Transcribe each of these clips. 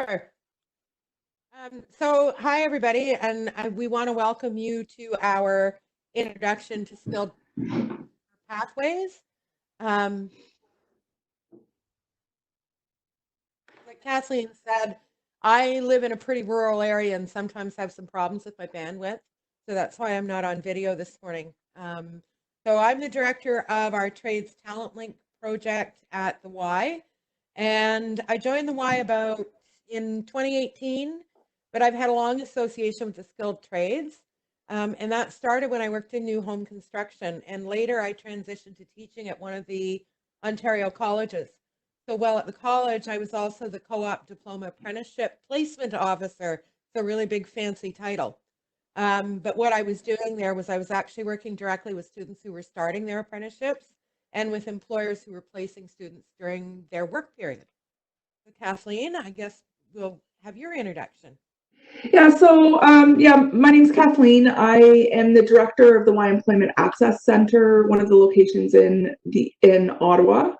Sure. So hi, everybody, and we want to welcome you to our introduction to skilled pathways. Like Kathleen said, I live in a pretty rural area and sometimes have some problems with my bandwidth. So that's why I'm not on video this morning. So I'm the director of our Trades Talent Link project at the Y. And I joined the Y about in 2018, but I've had a long association with the skilled trades. And that started when I worked in new home construction. And later I transitioned to teaching at one of the Ontario colleges. So while at the college, I was also the co-op diploma apprenticeship placement officer. It's a really big fancy title. But what I was doing there was I was actually working directly with students who were starting their apprenticeships and with employers who were placing students during their work period. So Kathleen, I guess we'll have your introduction. My name's Kathleen. I am the director of the Y Employment Access Center, one of the locations in Ottawa.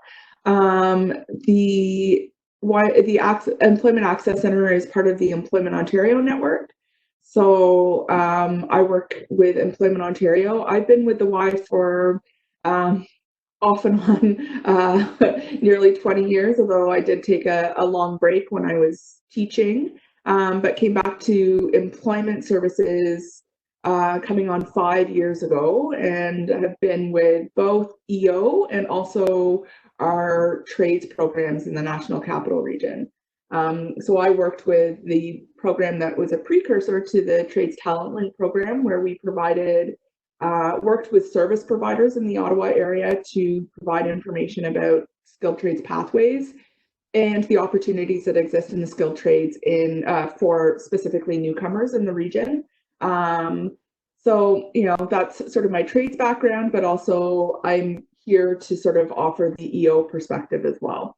The Employment Access Center is part of the Employment Ontario network. So I work with Employment Ontario. I've been with the Y for off and on nearly 20 years, although I did take a long break when I was teaching, but came back to employment services coming on 5 years ago, and have been with both EO and also our trades programs in the National Capital Region. So I worked with the program that was a precursor to the Trades Talent Link program, where we worked with service providers in the Ottawa area to provide information about skilled trades pathways and the opportunities that exist in the skilled trades for specifically newcomers in the region. That's sort of my trades background, but also I'm here to sort of offer the EO perspective as well.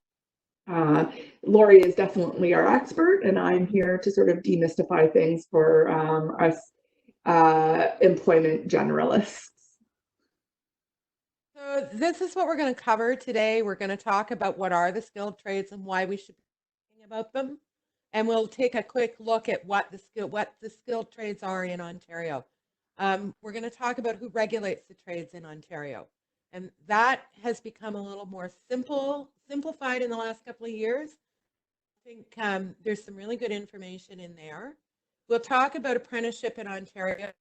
Lori is definitely our expert, and I'm here to sort of demystify things for us employment generalists. So this is what we're going to cover today. We're going to talk about what are the skilled trades and why we should be thinking about them. And we'll take a quick look at what the skilled trades are in Ontario. We're going to talk about who regulates the trades in Ontario. And that has become a little more simplified in the last couple of years. I think there's some really good information in there. We'll talk about apprenticeship in Ontario,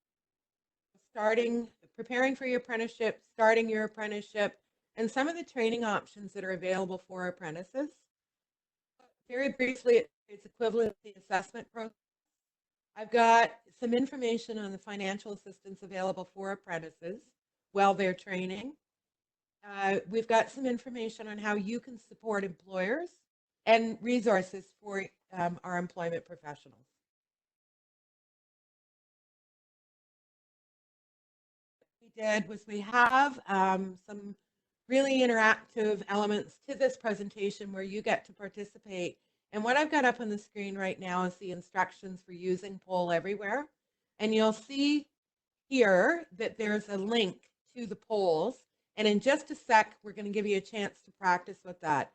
preparing for your apprenticeship, starting your apprenticeship, and some of the training options that are available for apprentices. Very briefly, it's equivalency assessment process. I've got some information on the financial assistance available for apprentices while they're training. We've got some information on how you can support employers and resources for our employment professionals. What we did was we have some really interactive elements to this presentation where you get to participate. And what I've got up on the screen right now is the instructions for using Poll Everywhere. And you'll see here that there's a link to the polls. And in just a sec, we're going to give you a chance to practice with that.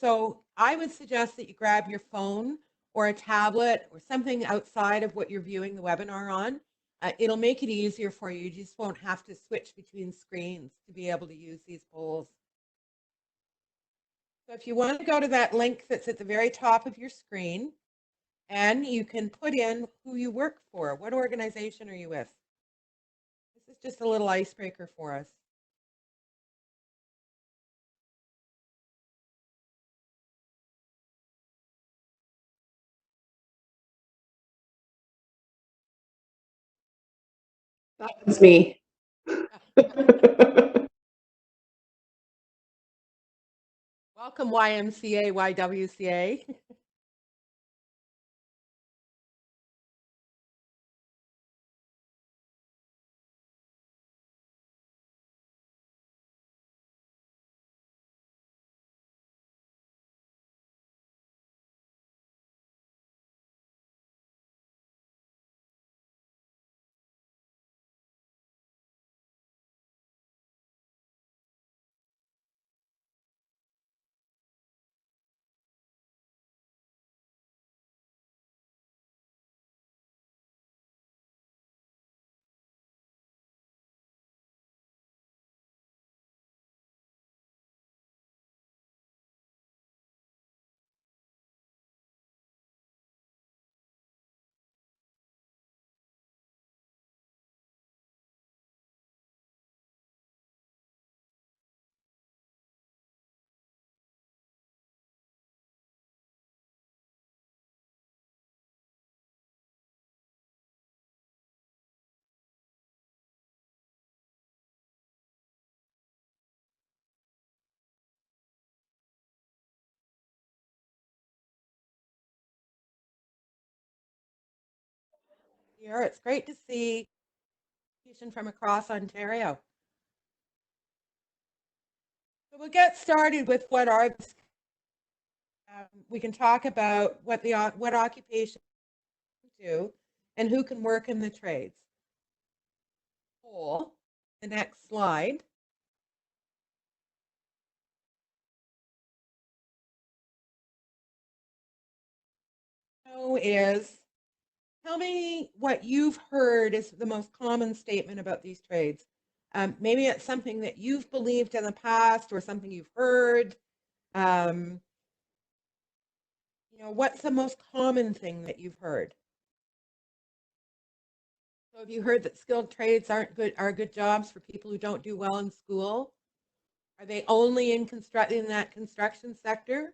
So I would suggest that you grab your phone or a tablet or something outside of what you're viewing the webinar on. It'll make it easier for you. You just won't have to switch between screens to be able to use these polls. So if you want to go to that link that's at the very top of your screen, and you can put in who you work for. What organization are you with? This is just a little icebreaker for us. That's me. Welcome, YMCA, YWCA. here. It's great to see from across Ontario. So we'll get started with what are we can talk about what occupations do and who can work in the trades. The next slide. Is tell me what you've heard is the most common statement about these trades. Maybe it's something that you've believed in the past or something you've heard. You know, what's the most common thing that you've heard? So have you heard that skilled trades are good jobs for people who don't do well in school? Are they only in that construction sector?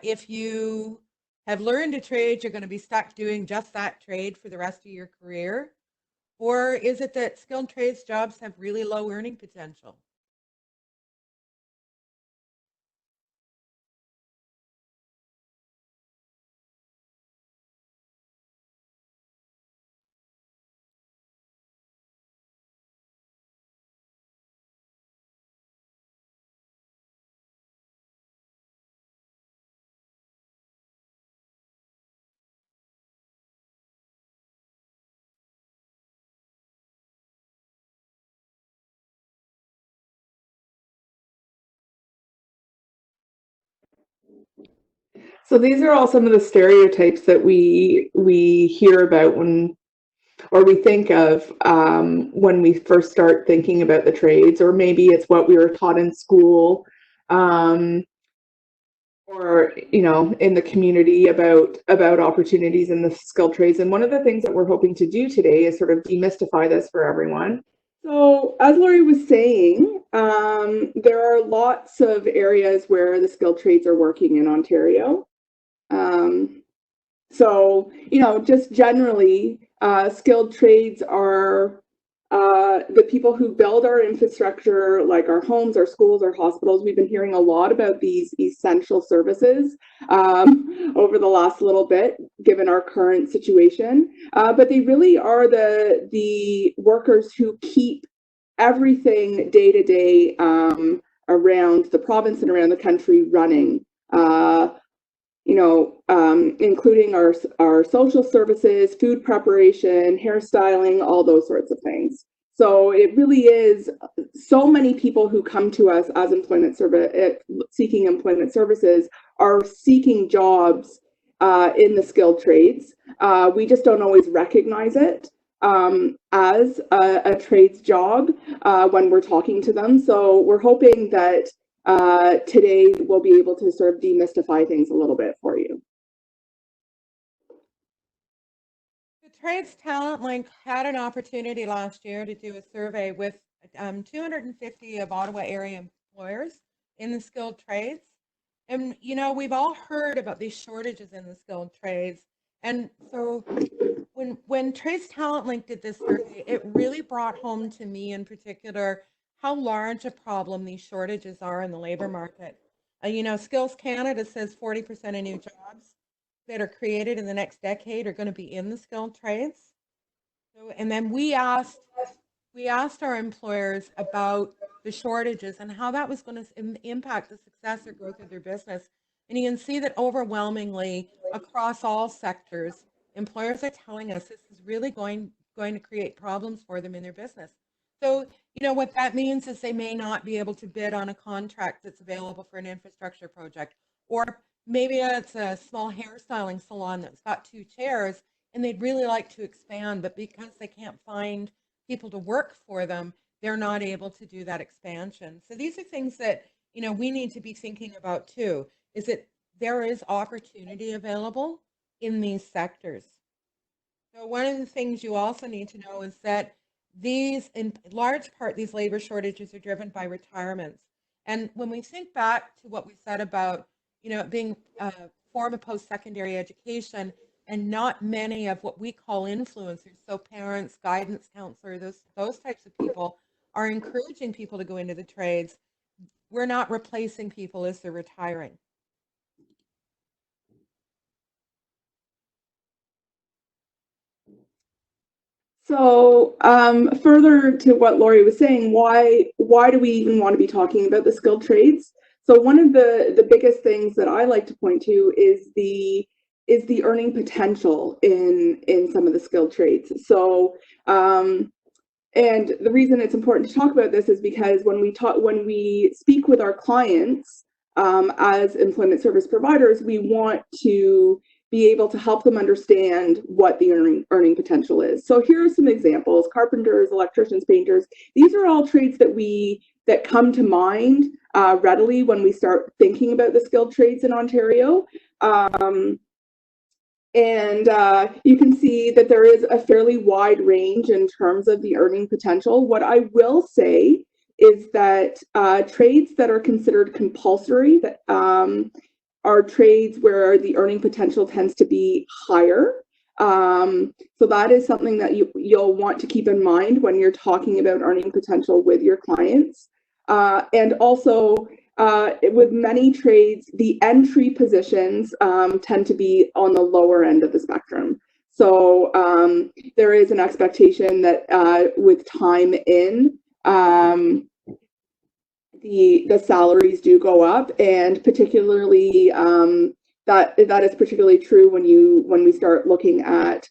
If you have learned a trade, you're going to be stuck doing just that trade for the rest of your career? Or is it that skilled trades jobs have really low earning potential? So these are all some of the stereotypes that we hear about or we think of when we first start thinking about the trades, or maybe it's what we were taught in school, or in the community about opportunities in the skilled trades. And one of the things that we're hoping to do today is sort of demystify this for everyone. So as Lori was saying, there are lots of areas where the skilled trades are working in Ontario. So, just generally, skilled trades are the people who build our infrastructure, like our homes, our schools, our hospitals. We've been hearing a lot about these essential services over the last little bit, given our current situation. But they really are the workers who keep everything day to day around the province and around the country running. Including our social services, food preparation, hairstyling, all those sorts of things. So it really is so many people who come to us as seeking employment services are seeking jobs in the skilled trades. We just don't always recognize it as a trades job when we're talking to them. So we're hoping that today we'll be able to sort of demystify things a little bit for you. The Trades Talent Link had an opportunity last year to do a survey with 250 of Ottawa area employers in the skilled trades. And, we've all heard about these shortages in the skilled trades. And so when Trades Talent Link did this survey, it really brought home to me in particular how large a problem these shortages are in the labor market. Skills Canada says 40% of new jobs that are created in the next decade are going to be in the skilled trades. So, and then we asked our employers about the shortages and how that was going to impact the success or growth of their business. And you can see that overwhelmingly across all sectors, employers are telling us this is really going to create problems for them in their business. So, what that means is they may not be able to bid on a contract that's available for an infrastructure project, or maybe it's a small hairstyling salon that's got 2 chairs and they'd really like to expand, but because they can't find people to work for them, they're not able to do that expansion. So these are things that, we need to be thinking about too, is that there is opportunity available in these sectors. So one of the things you also need to know is that in large part, these labor shortages are driven by retirements. And when we think back to what we said about, being a form of post-secondary education, and not many of what we call influencers, so parents, guidance counselors, those types of people are encouraging people to go into the trades. We're not replacing people as they're retiring. So further to what Laurie was saying, why do we even want to be talking about the skilled trades? So one of the biggest things that I like to point to is the earning potential in some of the skilled trades. So and the reason it's important to talk about this is because when we speak with our clients as employment service providers, we want to be able to help them understand what the earning potential is. So here are some examples: carpenters, electricians, painters. These are all trades that come to mind readily when we start thinking about the skilled trades in Ontario. And you can see that there is a fairly wide range in terms of the earning potential. What I will say is that trades that are considered compulsory, that are trades where the earning potential tends to be higher. So that is something that you'll want to keep in mind when you're talking about earning potential with your clients. And also, with many trades, the entry positions tend to be on the lower end of the spectrum. So there is an expectation that with time in, the salaries do go up, and particularly that is particularly true when we start looking at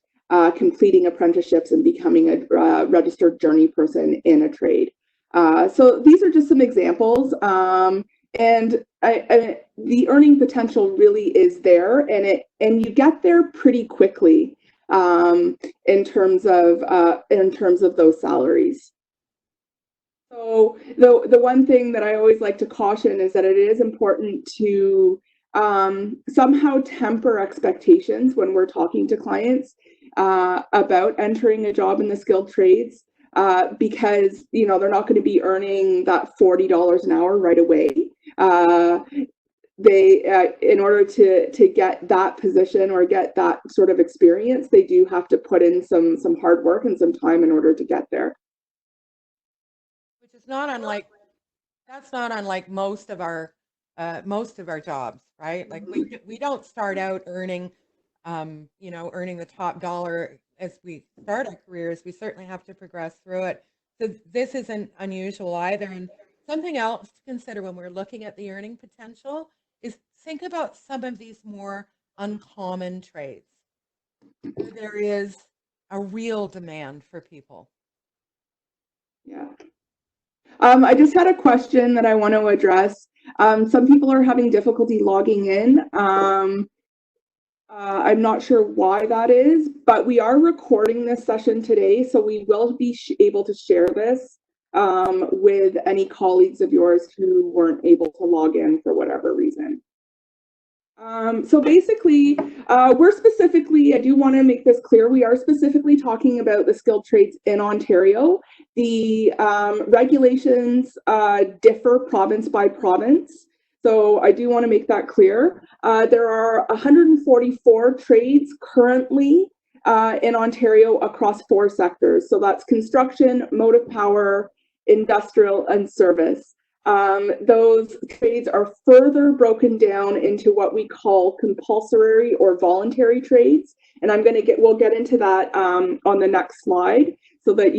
completing apprenticeships and becoming a registered journey person in a trade. So these are just some examples, and the earning potential really is there, and you get there pretty quickly in terms of those salaries. So the one thing that I always like to caution is that it is important to somehow temper expectations when we're talking to clients about entering a job in the skilled trades, because they're not going to be earning that $40 an hour right away. They in order to get that position or get that sort of experience, they do have to put in some hard work and some time in order to get there. Which is not unlike, that's not unlike most of our jobs, right? Like we don't start out earning earning the top dollar as we start our careers. We certainly have to progress through it. So this isn't unusual either. And something else to consider when we're looking at the earning potential is think about some of these more uncommon trades where there is a real demand for people. Yeah. I just had a question that I want to address. Some people are having difficulty logging in. I'm not sure why that is, but we are recording this session today, so we will be able to share this with any colleagues of yours who weren't able to log in for whatever reason. So basically, we're specifically, I do want to make this clear, we are specifically talking about the skilled trades in Ontario. The regulations differ province by province. So I do want to make that clear. There are 144 trades currently in Ontario across 4 sectors. So that's construction, motive power, industrial, and service. Those trades are further broken down into what we call compulsory or voluntary trades, and we'll get into that on the next slide so that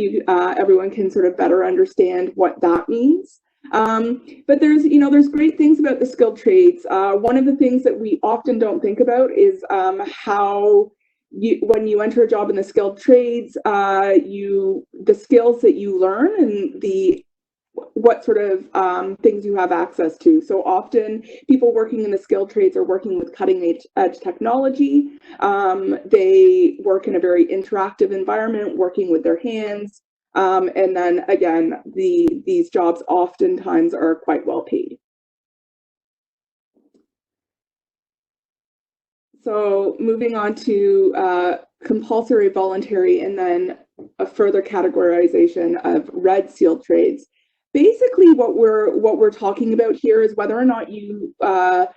everyone can sort of better understand what that means. But there's great things about the skilled trades. One of the things that we often don't think about is how when you enter a job in the skilled trades, the skills that you learn and what sort of things you have access to. So often people working in the skilled trades are working with cutting edge technology. They work in a very interactive environment, working with their hands. And then again, these jobs oftentimes are quite well paid. So moving on to compulsory, voluntary, and then a further categorization of red seal trades. Basically, what we're talking about here is whether or not you a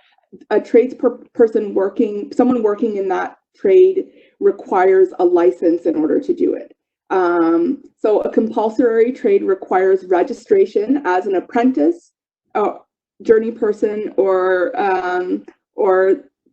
tradesperson someone working in that trade requires a license in order to do it. So a compulsory trade requires registration as an apprentice, journey person, or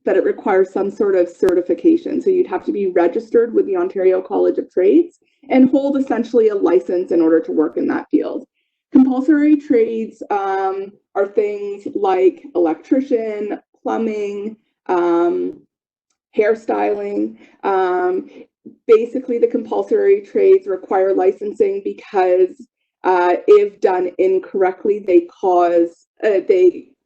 that it requires some sort of certification. So you'd have to be registered with the Ontario College of Trades, and hold essentially a license in order to work in that field. Compulsory trades are things like electrician, plumbing, hairstyling. Basically, the compulsory trades require licensing because if done incorrectly, they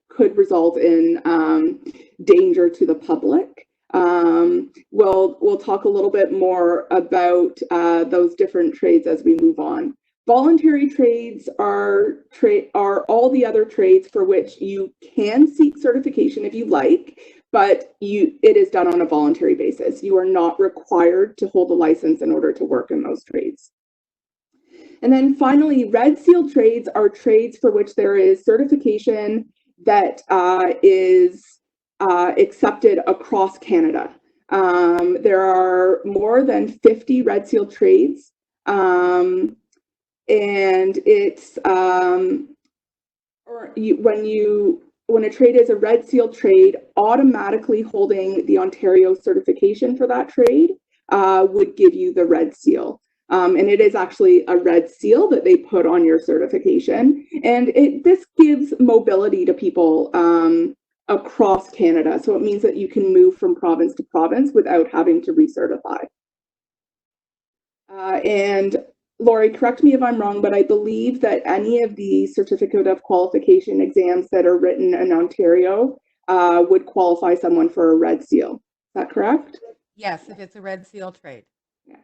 could result in danger to the public. We'll talk a little bit more about those different trades as we move on. Voluntary trades are all the other trades for which you can seek certification if you like, but it is done on a voluntary basis. You are not required to hold a license in order to work in those trades. And then finally, red seal trades are trades for which there is certification that is accepted across Canada. There are more than 50 red seal trades, and it's when a trade is a red seal trade, automatically holding the Ontario certification for that trade would give you the red seal. And it is actually a red seal that they put on your certification. And this gives mobility to people across Canada. So it means that you can move from province to province without having to recertify. And Lori, correct me if I'm wrong, but I believe that any of the certificate of qualification exams that are written in Ontario would qualify someone for a red seal. Is that correct? Yes, if it's a red seal trade. Yeah.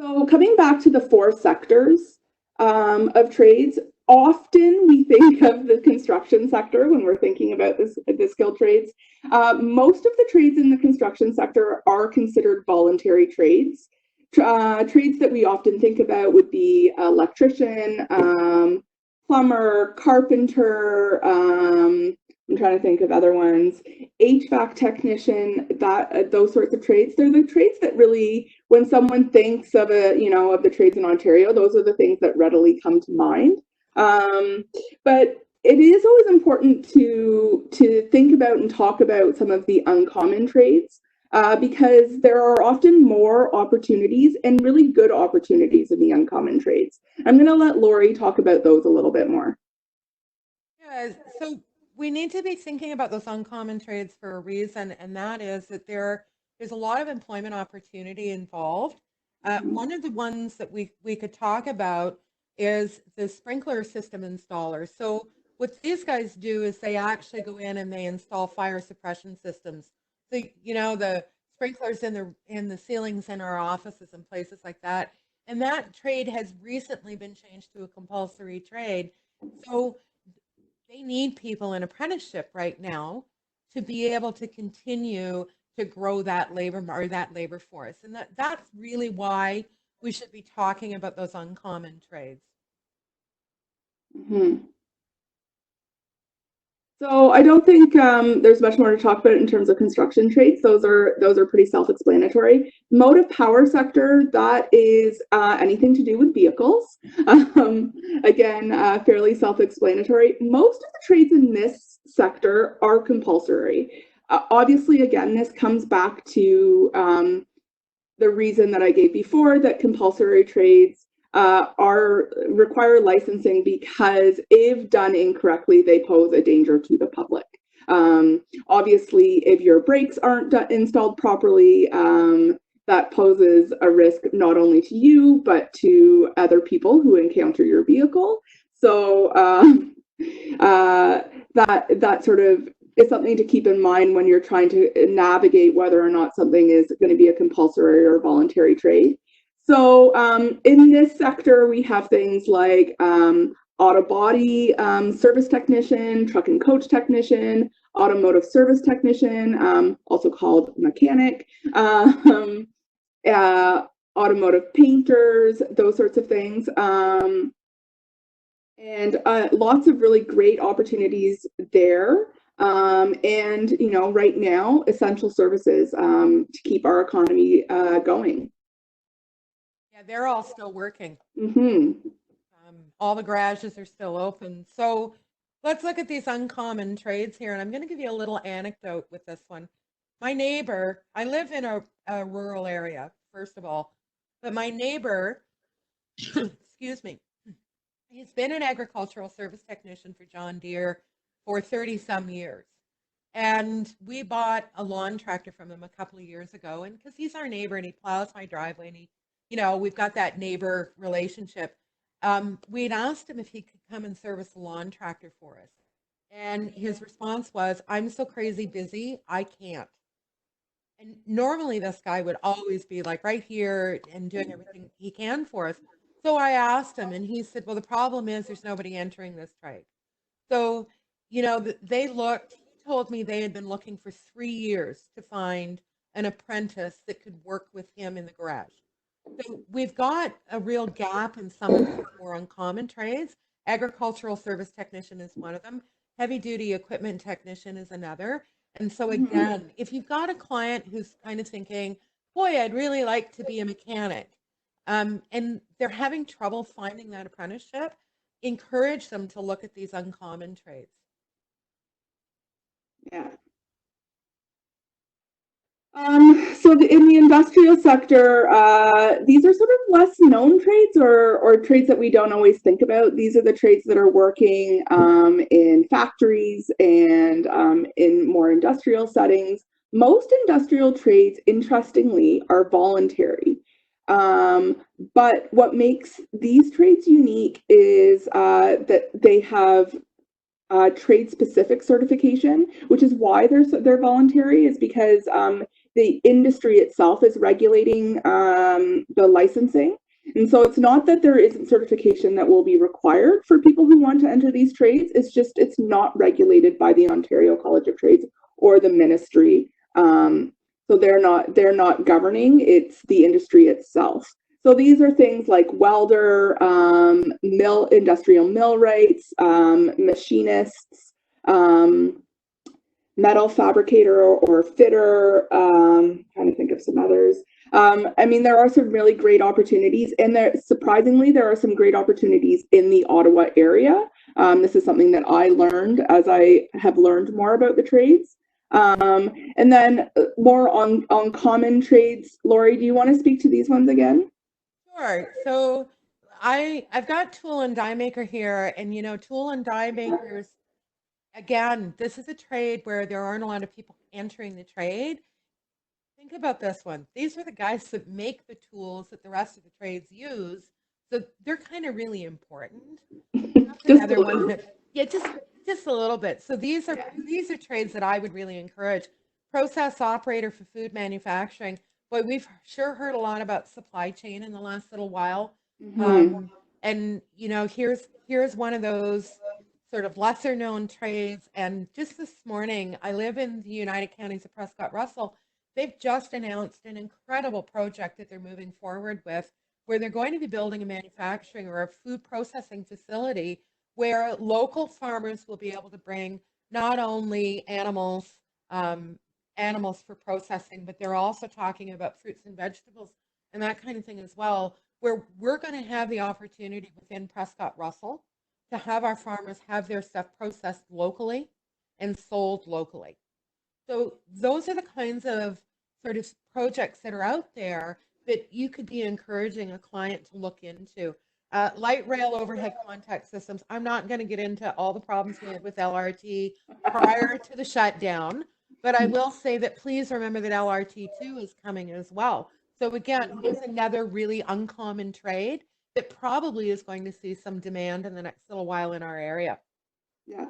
So coming back to the 4 sectors of trades, often we think of the construction sector when we're thinking about the skilled trades. Most of the trades in the construction sector are considered voluntary trades. Trades that we often think about would be electrician, plumber, carpenter, I'm trying to think of other ones, HVAC technician, those sorts of trades. They're the trades that really, when someone thinks of of the trades in Ontario, those are the things that readily come to mind. But it is always important to think about and talk about some of the uncommon trades because there are often more opportunities and really good opportunities in the uncommon trades. I'm going to let Lori talk about those a little bit more. Yeah, so we need to be thinking about those uncommon trades for a reason, and that is that there's a lot of employment opportunity involved. One of the ones that we could talk about is the sprinkler system installer. So what these guys do is they actually go in and they install fire suppression systems. So the sprinklers in the ceilings in our offices and places like that. And that trade has recently been changed to a compulsory trade. So they need people in apprenticeship right now to be able to continue to grow that labor force. And that's really why we should be talking about those uncommon trades. Mm-hmm. So I don't think there's much more to talk about in terms of construction trades. Those are pretty self-explanatory. Motive power sector, that is anything to do with vehicles. Again, fairly self-explanatory. Most of the trades in this sector are compulsory. Obviously, again, this comes back to the reason that I gave before, that compulsory trades require licensing because if done incorrectly, they pose a danger to the public. Obviously, if your brakes aren't installed properly, that poses a risk not only to you, but to other people who encounter your vehicle. So that sort of is something to keep in mind when you're trying to navigate whether or not something is going to be a compulsory or voluntary trade. So in this sector, we have things like auto body service technician, truck and coach technician, automotive service technician, also called mechanic, automotive painters, those sorts of things. And lots of really great opportunities there. And, right now, essential services to keep our economy going. Yeah, they're all still working. Mm-hmm. All the garages are still open. So let's look at these uncommon trades here. And I'm going to give you a little anecdote with this one. my neighbor, I live in a rural area, first of all, but my neighbor, excuse me, he's been an agricultural service technician for John Deere for 30 some years. And we bought a lawn tractor from him a couple of years ago. And because he's our neighbor and he plows my driveway and we've got that neighbor relationship. We'd asked him if he could come and service a lawn tractor for us. And his response was, I'm so crazy busy, I can't. And normally this guy would always be like right here and doing everything he can for us. So I asked him and he said, well, the problem is there's nobody entering this trade. So, they looked, he told me they had been looking for 3 years to find an apprentice that could work with him in the garage. So we've got a real gap in some of the more uncommon trades. Agricultural service technician is one of them. Heavy duty equipment technician is another. And so again, if you've got a client who's kind of thinking, boy, I'd really like to be a mechanic, and they're having trouble finding that apprenticeship, encourage them to look at these uncommon trades. Yeah. So in the industrial sector, these are sort of less known trades or trades that we don't always think about. These are the trades that are working in factories and in more industrial settings. Most industrial trades, interestingly, are voluntary. But what makes these trades unique is that they have trade-specific certification, which is why they're voluntary, is because the industry itself is regulating the licensing. And so it's not that there isn't certification that will be required for people who want to enter these trades. It's just it's not regulated by the Ontario College of Trades or the ministry. So they're not governing, it's the industry itself. So these are things like welder, industrial millwrights, machinists, metal fabricator or fitter, trying to think of some others. I mean, there are some really great opportunities, and surprisingly, there are some great opportunities in the Ottawa area. This is something that I learned as I have learned more about the trades. And then more on common trades. Lori, do you want to speak to these ones again? Sure. So I've got tool and die maker here, and tool and die makers, again, this is a trade where there aren't a lot of people entering the trade. Think about this one. These are the guys that make the tools that the rest of the trades use. So they're kind of really important. That's another one that, yeah, just a little bit. So these are trades that I would really encourage. Process operator for food manufacturing. Boy, we've sure heard a lot about supply chain in the last little while. And here's one of those sort of lesser known trades. And just this morning, I live in the United Counties of Prescott-Russell. They've just announced an incredible project that they're moving forward with, where they're going to be building a manufacturing or a food processing facility where local farmers will be able to bring not only animals for processing, but they're also talking about fruits and vegetables and that kind of thing as well, where we're going to have the opportunity within Prescott-Russell to have our farmers have their stuff processed locally and sold locally. So those are the kinds of sort of projects that are out there that you could be encouraging a client to look into. Light rail overhead contact systems. I'm not going to get into all the problems we had with LRT prior to the shutdown, but I will say that please remember that LRT2 is coming as well. So again, it's another really uncommon trade that probably is going to see some demand in the next little while in our area. Yeah.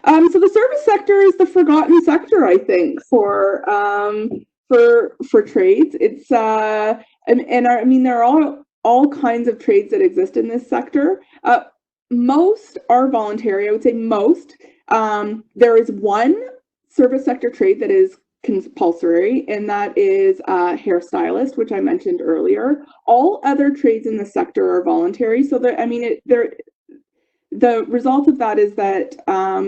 So the service sector is the forgotten sector, I think, for trades. It's I mean, there are all kinds of trades that exist in this sector. Most are voluntary. I would say most. There is one service sector trade that is compulsory, and that is hairstylist, which I mentioned earlier. All other trades in the sector are voluntary. So I mean, the result of that is that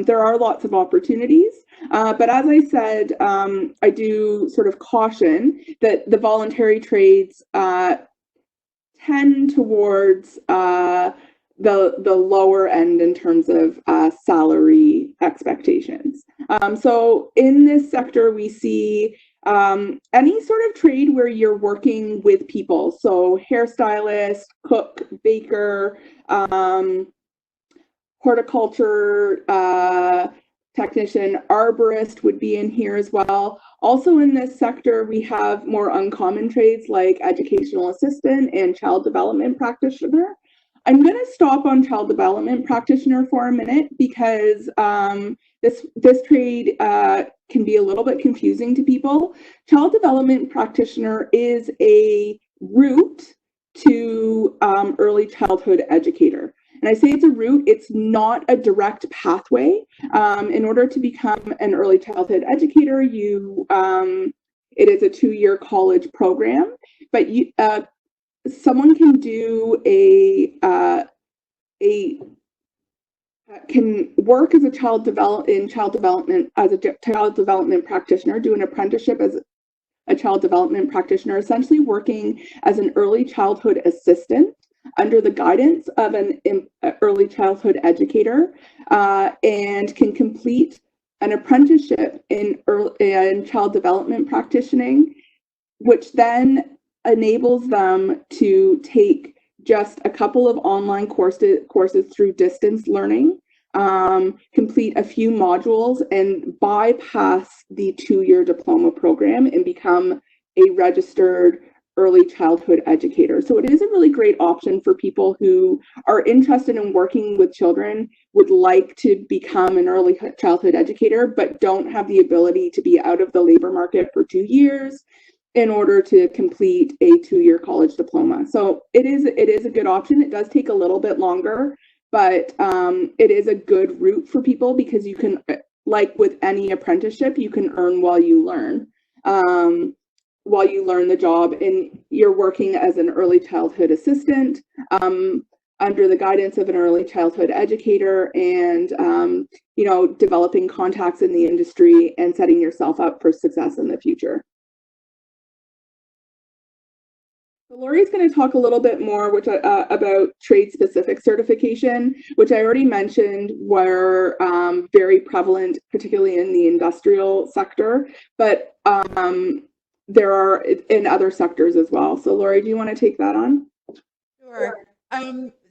there are lots of opportunities. But as I said, I do sort of caution that the voluntary trades tend towards the lower end in terms of salary expectations. So in this sector, we see any sort of trade where you're working with people. So hairstylist, cook, baker, horticulture technician, arborist would be in here as well. Also in this sector, we have more uncommon trades like educational assistant and child development practitioner. I'm going to stop on child development practitioner for a minute because this trade can be a little bit confusing to people. Child development practitioner is a route to early childhood educator. And I say it's a route, it's not a direct pathway. In order to become an early childhood educator, it is a 2-year college program, but someone can do can work as a child development as a child development practitioner, do an apprenticeship as a child development practitioner, essentially working as an early childhood assistant under the guidance of an early childhood educator, and can complete an apprenticeship in child development practicing, which then enables them to take just a couple of online courses through distance learning, complete a few modules, and bypass the 2-year diploma program and become a registered early childhood educator. So it is a really great option for people who are interested in working with children, would like to become an early childhood educator, but don't have the ability to be out of the labor market for 2 years in order to complete a 2-year college diploma. So it is a good option. It does take a little bit longer, but it is a good route for people because you can, like with any apprenticeship, you can earn while you learn. While you learn the job, and you're working as an early childhood assistant under the guidance of an early childhood educator, and developing contacts in the industry and setting yourself up for success in the future. Lori's going to talk a little bit more about trade-specific certification, which I already mentioned were very prevalent, particularly in the industrial sector, but there are in other sectors as well. So Lori, do you want to take that on? Sure.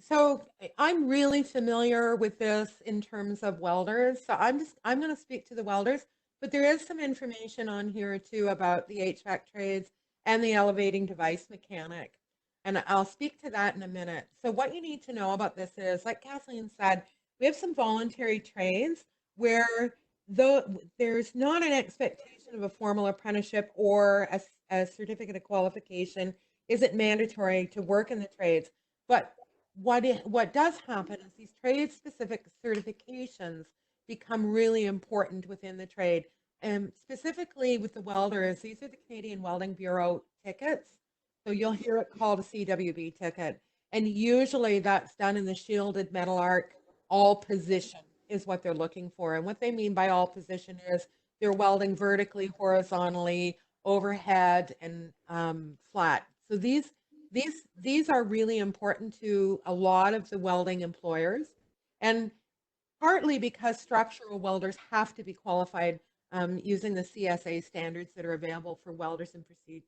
So I'm really familiar with this in terms of welders. So I'm going to speak to the welders, but there is some information on here too about the HVAC trades and the elevating device mechanic. And I'll speak to that in a minute. So what you need to know about this is, like Kathleen said, we have some voluntary trades where there's not an expectation of a formal apprenticeship or a certificate of qualification isn't mandatory to work in the trades. But what does happen is these trade-specific certifications become really important within the trade. And specifically with the welders, these are the Canadian Welding Bureau tickets. So you'll hear it called a CWB ticket. And usually that's done in the shielded metal arc, all position is what they're looking for. And what they mean by all position is they're welding vertically, horizontally, overhead, and flat. So these are really important to a lot of the welding employers, and partly because structural welders have to be qualified using the CSA standards that are available for welders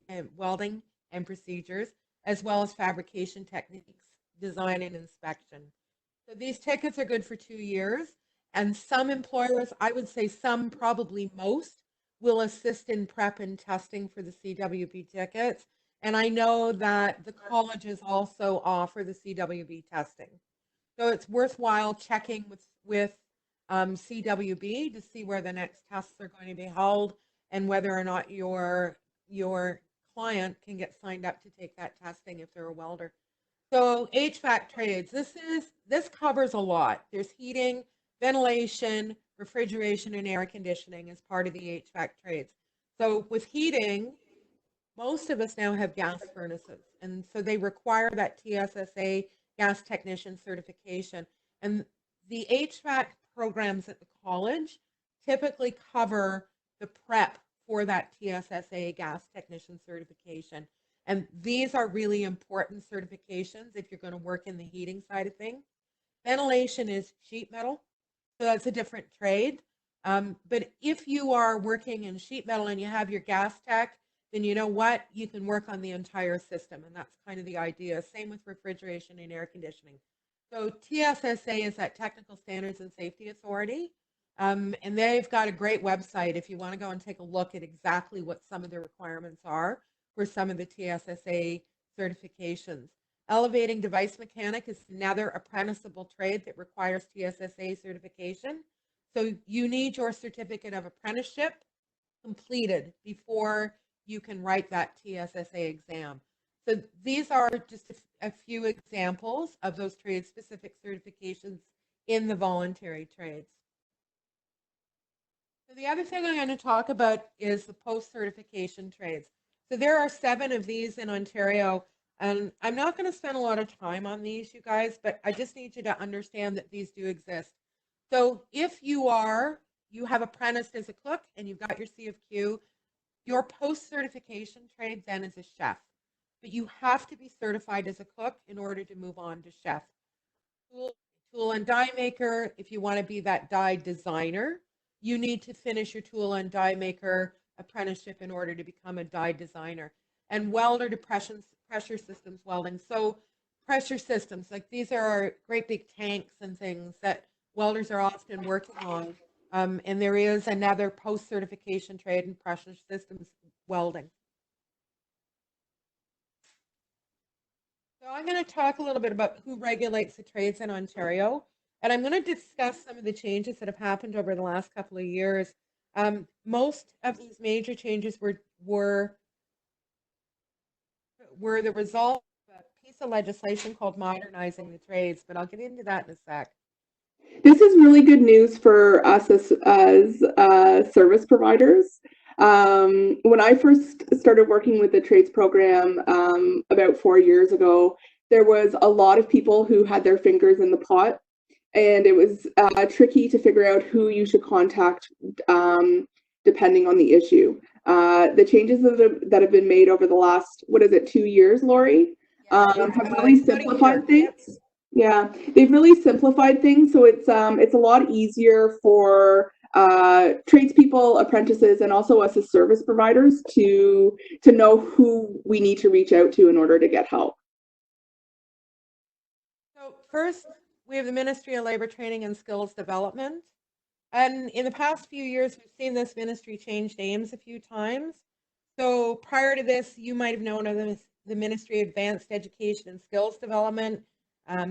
and welding and procedures, as well as fabrication techniques, design and inspection. So these tickets are good for 2 years, and some employers, I would say some, probably most, will assist in prep and testing for the CWB tickets. And I know that the colleges also offer the CWB testing. So it's worthwhile checking with CWB to see where the next tests are going to be held and whether or not your client can get signed up to take that testing if they're a welder. So HVAC trades, this covers a lot. There's heating, ventilation, refrigeration, and air conditioning as part of the HVAC trades. So with heating, most of us now have gas furnaces, and so they require that TSSA gas technician certification. And the HVAC programs at the college typically cover the prep for that TSSA gas technician certification. And these are really important certifications if you're going to work in the heating side of things. Ventilation is sheet metal, so that's a different trade. But if you are working in sheet metal and you have your gas tech, then you know what? You can work on the entire system. And that's kind of the idea. Same with refrigeration and air conditioning. So TSSA is that Technical Standards and Safety Authority. And they've got a great website if you want to go and take a look at exactly what some of the requirements are for some of the TSSA certifications. Elevating device mechanic is another apprenticeable trade that requires TSSA certification. So you need your certificate of apprenticeship completed before you can write that TSSA exam. So these are just a few examples of those trade-specific certifications in the voluntary trades. So the other thing I'm going to talk about is the post-certification trades. So there are 7 of these in Ontario, and I'm not going to spend a lot of time on these, you guys, but I just need you to understand that these do exist. So if you have apprenticed as a cook and you've got your CFQ, your post-certification trade then is a chef. But you have to be certified as a cook in order to move on to chef. Tool and die maker, if you want to be that die designer, you need to finish your tool and die maker apprenticeship in order to become a die designer. And welder to pressure systems welding. So pressure systems, like these are great big tanks and things that welders are often working on. And there is another post-certification trade in pressure systems welding. So I'm going to talk a little bit about who regulates the trades in Ontario. And I'm going to discuss some of the changes that have happened over the last couple of years. Most of these major changes were the result of a piece of legislation called Modernizing the Trades, but I'll get into that in a sec. This is really good news for us as service providers. When I first started working with the trades program about 4 years ago, there was a lot of people who had their fingers in the pot, and it was tricky to figure out who you should contact depending on the issue. The changes that have been made over the last, 2 years, Lori, have really simplified things. Yeah, they've really simplified things, so it's a lot easier for tradespeople, apprentices, and also us as service providers to know who we need to reach out to in order to get help. So first, we have the Ministry of Labour Training and Skills Development. And in the past few years, we've seen this ministry change names a few times. So prior to this, you might have known of the Ministry of Advanced Education and Skills Development,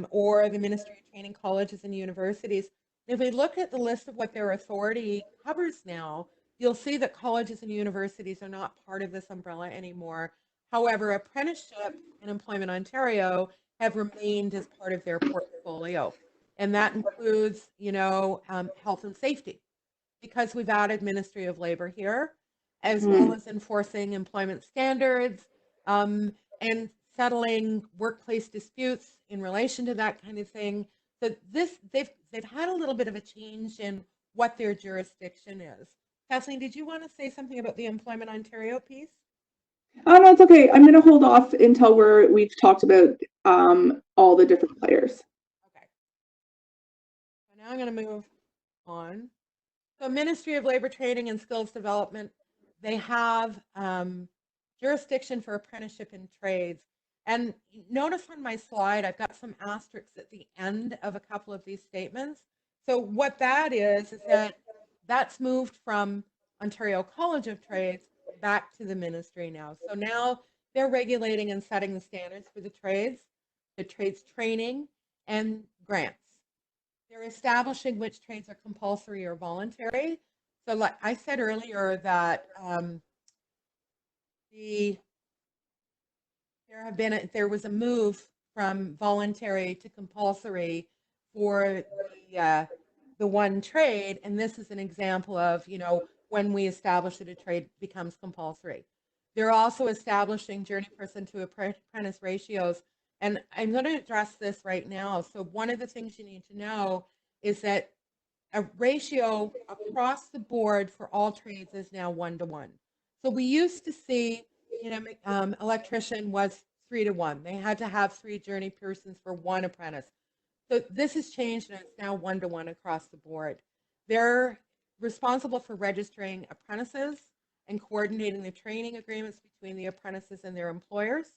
or the Ministry of Training Colleges and Universities. If we look at the list of what their authority covers now, you'll see that colleges and universities are not part of this umbrella anymore. However, Apprenticeship and Employment Ontario have remained as part of their portfolio. And that includes, health and safety, because we've added Ministry of Labor here, as well as enforcing employment standards, and settling workplace disputes in relation to that kind of thing. So they've had a little bit of a change in what their jurisdiction is. Kathleen, did you want to say something about the Employment Ontario piece? Oh, no, it's okay. I'm going to hold off until we've talked about all the different players. Okay. So now I'm going to move on. So Ministry of Labor Training and Skills Development, they have jurisdiction for apprenticeship in trades. And notice on my slide, I've got some asterisks at the end of a couple of these statements. So what that is that that's moved from Ontario College of Trades back to the ministry now. So now they're regulating and setting the standards for the trades training and grants. They're establishing which trades are compulsory or voluntary. So like I said earlier that there was a move from voluntary to compulsory for the one trade, and this is an example of when we establish that a trade becomes compulsory. They're also establishing journey person to apprentice ratios, and I'm going to address this right now. So one of the things you need to know is that a ratio across the board for all trades is now 1-to-1. So we used to see electrician was 3-to-1. They had to have 3 journey persons for 1 apprentice. So this has changed and it's now 1-to-1 across the board. They're responsible for registering apprentices and coordinating the training agreements between the apprentices and their employers.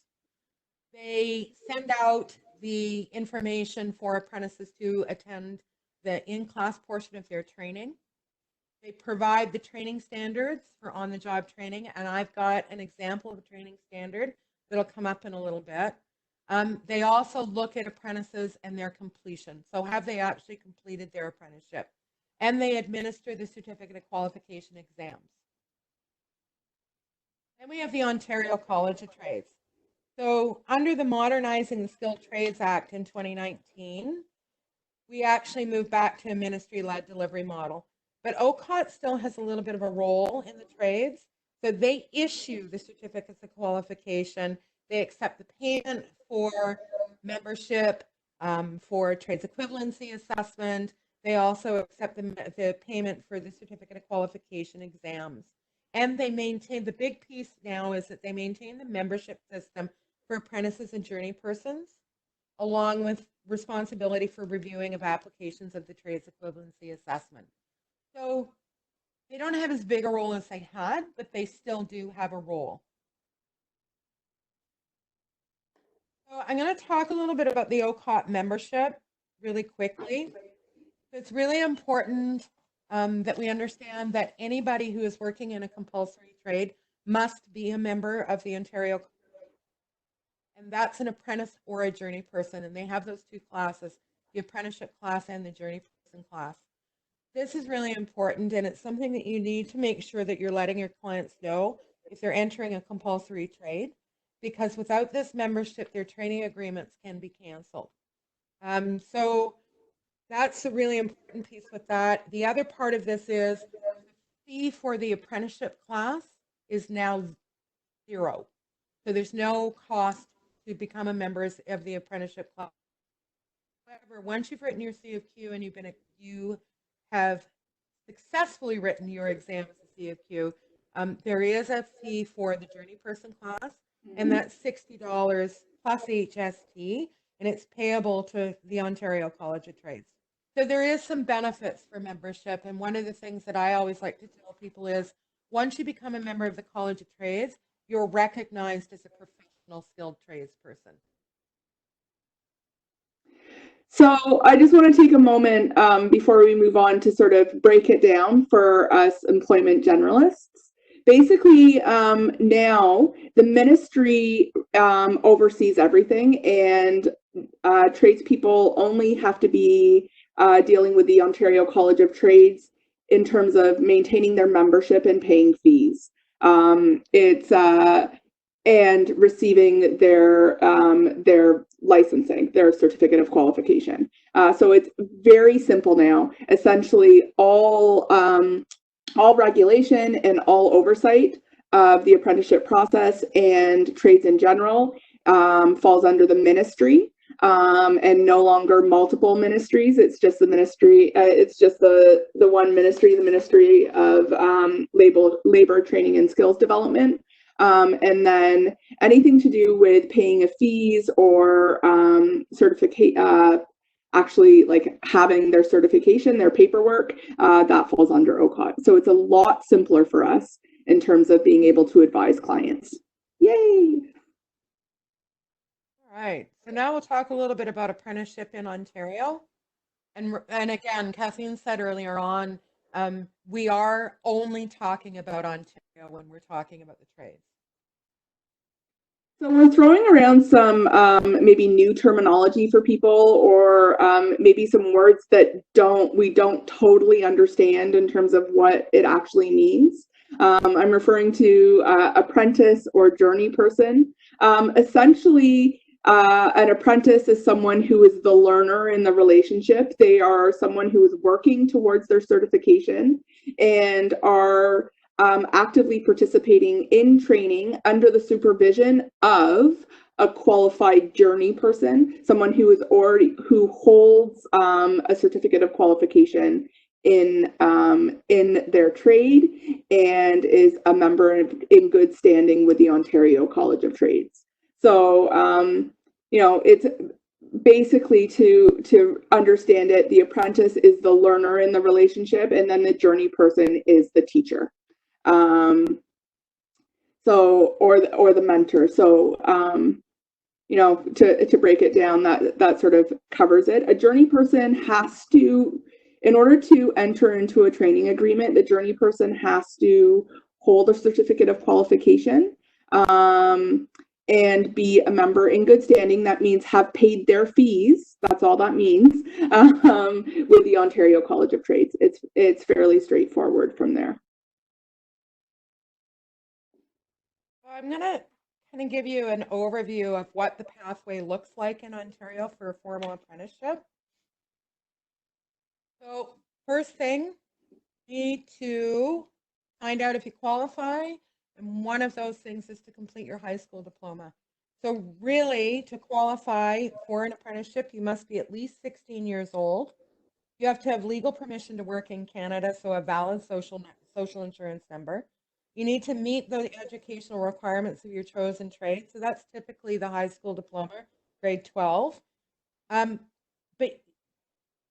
They send out the information for apprentices to attend the in-class portion of their training. They provide the training standards for on-the-job training, and I've got an example of a training standard that'll come up in a little bit. They also look at apprentices and their completion. So have they actually completed their apprenticeship? And they administer the certificate of qualification exams. Then we have the Ontario College of Trades. So under the Modernizing the Skilled Trades Act in 2019, we actually moved back to a ministry-led delivery model. But OCOT still has a little bit of a role in the trades. So they issue the certificates of qualification. They accept the payment for membership, for trades equivalency assessment. They also accept the payment for the certificate of qualification exams. And they maintain, the big piece now is that they maintain the membership system for apprentices and journey persons, along with responsibility for reviewing of applications of the trades equivalency assessment. So they don't have as big a role as they had, but they still do have a role. So I'm going to talk a little bit about the OCOT membership really quickly. It's really important that we understand that anybody who is working in a compulsory trade must be a member of the Ontario, and that's an apprentice or a journey person, and they have those two classes, the apprenticeship class and the journey person class. This is really important, and it's something that you need to make sure that you're letting your clients know if they're entering a compulsory trade, because without this membership, their training agreements can be canceled. So that's a really important piece with that. The other part of this is the fee for the apprenticeship class is now zero. So there's no cost to become a member of the apprenticeship class. However, once you've written your CFQ and you have successfully written your exam as a CFQ, there is a fee for the journey person class, and that's $60 plus HST, and it's payable to the Ontario College of Trades. So there is some benefits for membership, and one of the things that I always like to tell people is once you become a member of the College of Trades, you're recognized as a professional skilled trades person. So I just want to take a moment before we move on to sort of break it down for us employment generalists. Basically, now the ministry oversees everything, and tradespeople only have to be dealing with the Ontario College of Trades in terms of maintaining their membership and paying fees. And receiving their licensing, their certificate of qualification. So it's very simple now. Essentially, all regulation and all oversight of the apprenticeship process and trades in general falls under the ministry, and no longer multiple ministries. It's just the ministry. It's just the one ministry, the Ministry of Labor, Training, and Skills Development. And then anything to do with paying of fees or actually like having their certification, their paperwork, that falls under OCOT. So it's a lot simpler for us in terms of being able to advise clients. Yay! All right, so now we'll talk a little bit about apprenticeship in Ontario. And again, Kathleen said earlier on, we are only talking about Ontario when we're talking about the trades. So we're throwing around some maybe new terminology for people, or maybe some words that we don't totally understand in terms of what it actually means. I'm referring to apprentice or journey person. Essentially, an apprentice is someone who is the learner in the relationship. They are someone who is working towards their certification and are actively participating in training under the supervision of a qualified journey person, someone who holds a certificate of qualification in their trade and is a member in good standing with the Ontario College of Trades. So it's basically to understand it, the apprentice is the learner in the relationship, and then the journey person is the teacher. So or the mentor. So you know, to break it down, that sort of covers it. A journey person has to, in order to enter into a training agreement, the journey person has to hold a certificate of qualification, and be a member in good standing. That means have paid their fees. That's all that means, with the Ontario College of Trades. It's fairly straightforward from there. I'm going to kind of give you an overview of what the pathway looks like in Ontario for a formal apprenticeship. So first thing, you need to find out if you qualify, and one of those things is to complete your high school diploma. So really, to qualify for an apprenticeship, you must be at least 16 years old. You have to have legal permission to work in Canada, so a valid social insurance number. You need to meet the educational requirements of your chosen trade. So that's typically the high school diploma, grade 12. But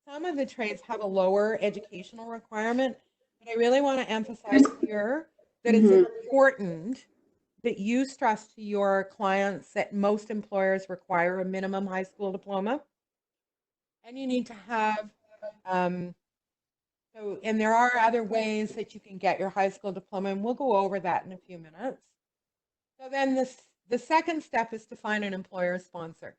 some of the trades have a lower educational requirement. But I really want to emphasize here that it's important that you stress to your clients that most employers require a minimum high school diploma. And you need to have and there are other ways that you can get your high school diploma, and we'll go over that in a few minutes. So then the second step is to find an employer sponsor.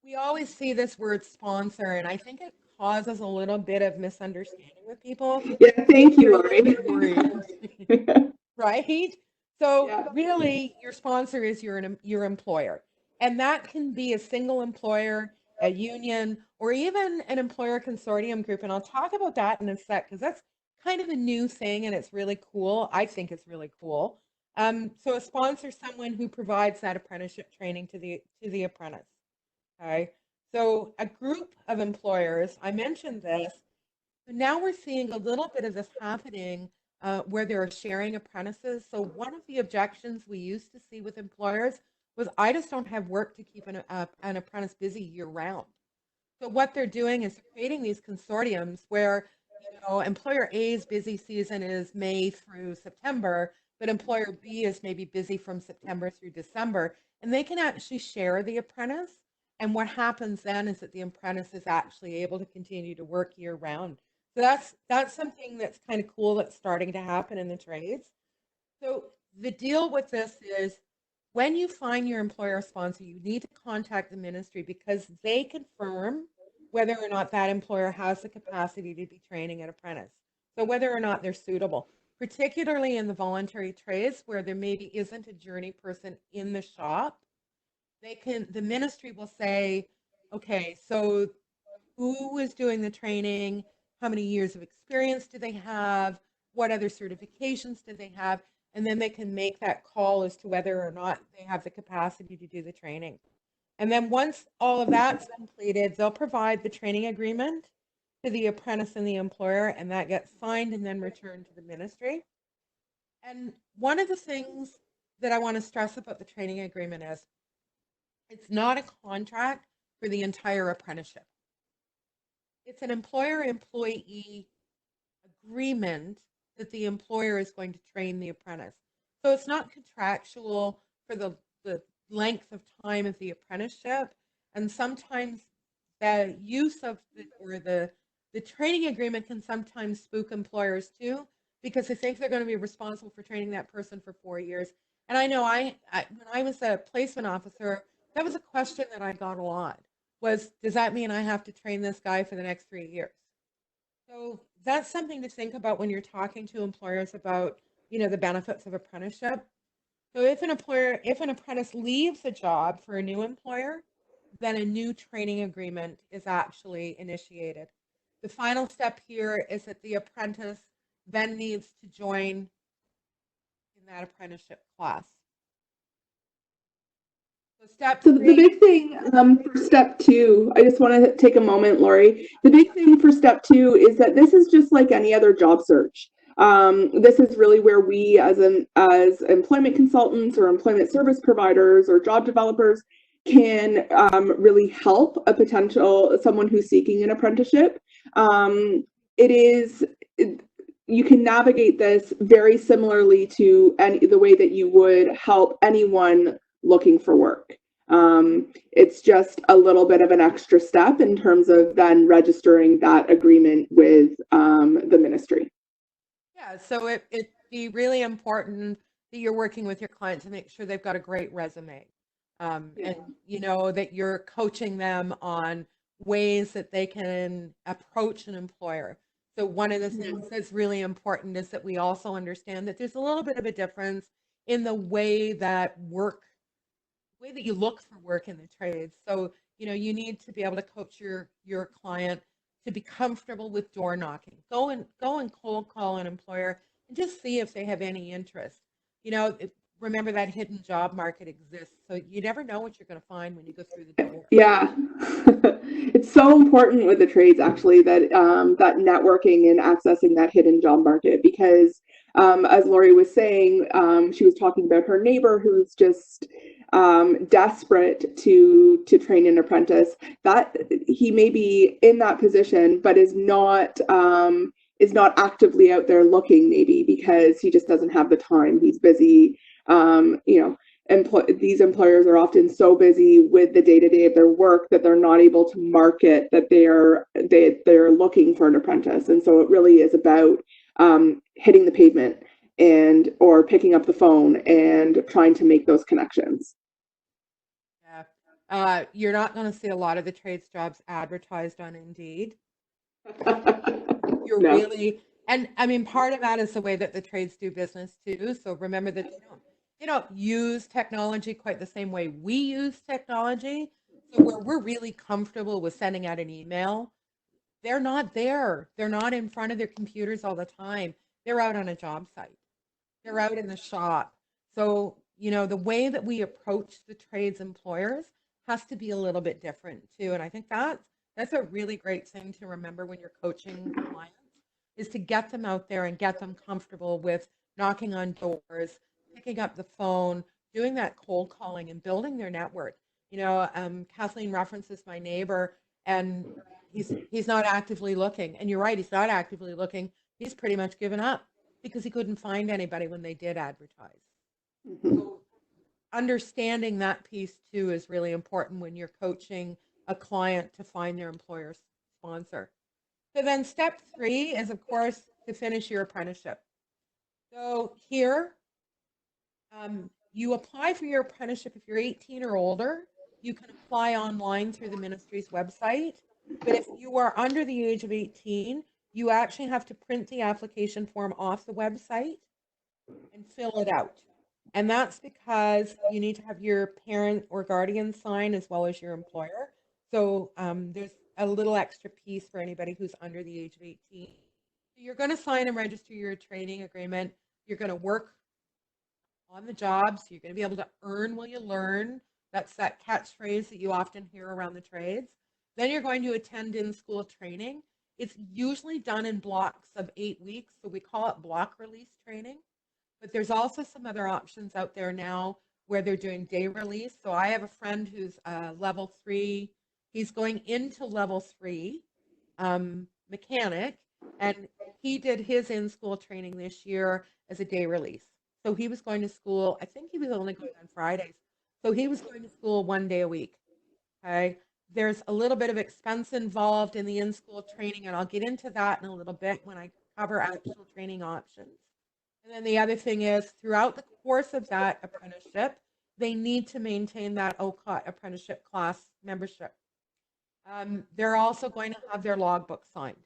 We always see this word sponsor, and I think it causes a little bit of misunderstanding with people. Yeah, thank you, Lori. Right? So really, your sponsor is your employer, and that can be a single employer, a union, or even an employer consortium group. And I'll talk about that in a sec, because that's kind of a new thing, and it's really cool. I think it's really cool. So a sponsor is someone who provides that apprenticeship training to the apprentice. Okay, so a group of employers, I mentioned this, but now we're seeing a little bit of this happening where they're sharing apprentices. So one of the objections we used to see with employers was, I just don't have work to keep an apprentice busy year round. So what they're doing is creating these consortiums where, you know, employer A's busy season is May through September, but employer B is maybe busy from September through December, and they can actually share the apprentice. And what happens then is that the apprentice is actually able to continue to work year round. So that's something that's kind of cool that's starting to happen in the trades. So the deal with this is, when you find your employer sponsor, you need to contact the ministry, because they confirm whether or not that employer has the capacity to be training an apprentice. So whether or not they're suitable, particularly in the voluntary trades where there maybe isn't a journey person in the shop, the ministry will say, okay, so who is doing the training? How many years of experience do they have? What other certifications do they have? And then they can make that call as to whether or not they have the capacity to do the training. And then once all of that's completed, they'll provide the training agreement to the apprentice and the employer, and that gets signed and then returned to the ministry. And one of the things that I want to stress about the training agreement is, it's not a contract for the entire apprenticeship. It's an employer-employee agreement that the employer is going to train the apprentice. So it's not contractual for the length of time of the apprenticeship. And sometimes the use of the training agreement can sometimes spook employers too, because they think they're going to be responsible for training that person for 4 years. And I know when I was a placement officer, that was a question that I got a lot, was, does that mean I have to train this guy for the next 3 years? So that's something to think about when you're talking to employers about, you know, the benefits of apprenticeship. So if an apprentice leaves a job for a new employer, then a new training agreement is actually initiated. The final step here is that the apprentice then needs to join in that apprenticeship class. So the big thing for step 2, I just want to take a moment, Lori. The big thing for step 2 is that this is just like any other job search. This is really where we, as employment consultants or employment service providers or job developers, can really help a potential someone who's seeking an apprenticeship. It is you can navigate this very similarly to the way that you would help anyone looking for work. It's just a little bit of an extra step in terms of then registering that agreement with the ministry. Yeah, so it'd be really important that you're working with your client to make sure they've got a great resume. And you know that you're coaching them on ways that they can approach an employer. So one of the things that's really important is that we also understand that there's a little bit of a difference in the way that you look for work in the trades. So, you know, you need to be able to coach your client to be comfortable with door knocking. Go and cold call an employer and just see if they have any interest. You know, remember that hidden job market exists, so you never know what you're going to find when you go through the door. Yeah, it's so important with the trades actually that that networking and accessing that hidden job market, because as Lori was saying, she was talking about her neighbor who's just desperate to train an apprentice. That he may be in that position, but is not actively out there looking, maybe because he just doesn't have the time. He's busy. You know, these employers are often so busy with the day-to-day of their work that they're not able to market that they're looking for an apprentice. And so it really is about hitting the pavement or picking up the phone and trying to make those connections. Yeah. You're not going to see a lot of the trades jobs advertised on Indeed. You're No. really, and I mean, part of that is the way that the trades do business too. So remember that they don't use technology quite the same way we use technology. So where we're really comfortable with sending out an email, they're not there. They're not in front of their computers all the time. They're out on a job site. They're out in the shop. So, you know, the way that we approach the trades employers has to be a little bit different too. And I think that's a really great thing to remember when you're coaching clients, is to get them out there and get them comfortable with knocking on doors, picking up the phone, doing that cold calling and building their network. You know, Kathleen references my neighbor, and he's not actively looking. And you're right, he's not actively looking. He's pretty much given up because he couldn't find anybody when they did advertise. So understanding that piece too is really important when you're coaching a client to find their employer sponsor. So then step 3 is, of course, to finish your apprenticeship. So here, you apply for your apprenticeship if you're 18 or older. You can apply online through the ministry's website. But if you are under the age of 18, you actually have to print the application form off the website and fill it out. And that's because you need to have your parent or guardian sign as well as your employer. So there's a little extra piece for anybody who's under the age of 18. So you're going to sign and register your training agreement. You're going to work on the job, so you're going to be able to earn while you learn. That's that catchphrase that you often hear around the trades. Then you're going to attend in-school training. It's usually done in blocks of 8 weeks, so we call it block release training. But there's also some other options out there now where they're doing day release. So I have a friend who's level 3. He's going into level 3 mechanic, and he did his in-school training this year as a day release. So he was going to school, I think he was only going on Fridays. So he was going to school 1 day a week. Okay. There's a little bit of expense involved in the in-school training, and I'll get into that in a little bit when I cover actual training options. And then the other thing is, throughout the course of that apprenticeship, they need to maintain that OCOT apprenticeship class membership. They're also going to have their logbook signed.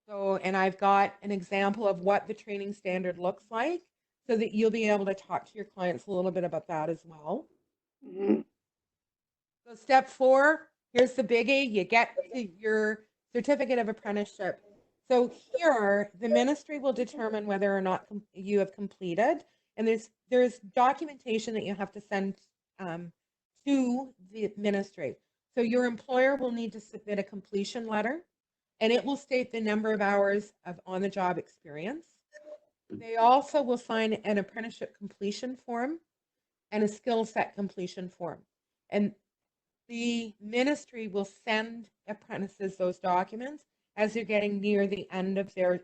So, and I've got an example of what the training standard looks like so that you'll be able to talk to your clients a little bit about that as well. So step 4, here's the biggie. You get your certificate of apprenticeship. So here, the ministry will determine whether or not you have completed, and there's documentation that you have to send to the ministry. So your employer will need to submit a completion letter, and it will state the number of hours of on-the-job experience. They also will sign an apprenticeship completion form and a skill set completion form. And the ministry will send apprentices those documents as they're getting near the end of their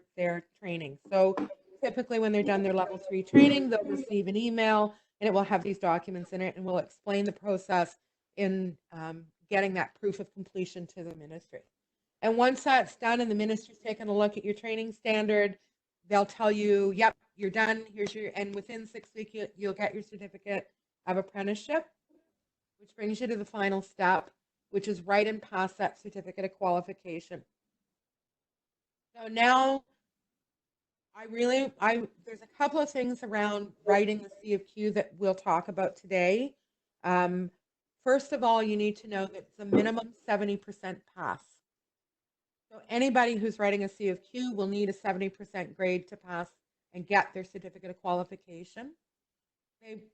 training. So typically when they're done their level 3 training, they'll receive an email and it will have these documents in it, and we'll explain the process in getting that proof of completion to the ministry. And once that's done and the ministry's taken a look at your training standard, they'll tell you, yep, you're done. Here's your, and within 6 weeks, you'll get your certificate of apprenticeship, which brings you to the final step, which is write and pass that certificate of qualification. So now there's a couple of things around writing the C of Q that we'll talk about today. First of all, you need to know that it's a minimum 70% pass. So anybody who's writing a C of Q will need a 70% grade to pass and get their certificate of qualification.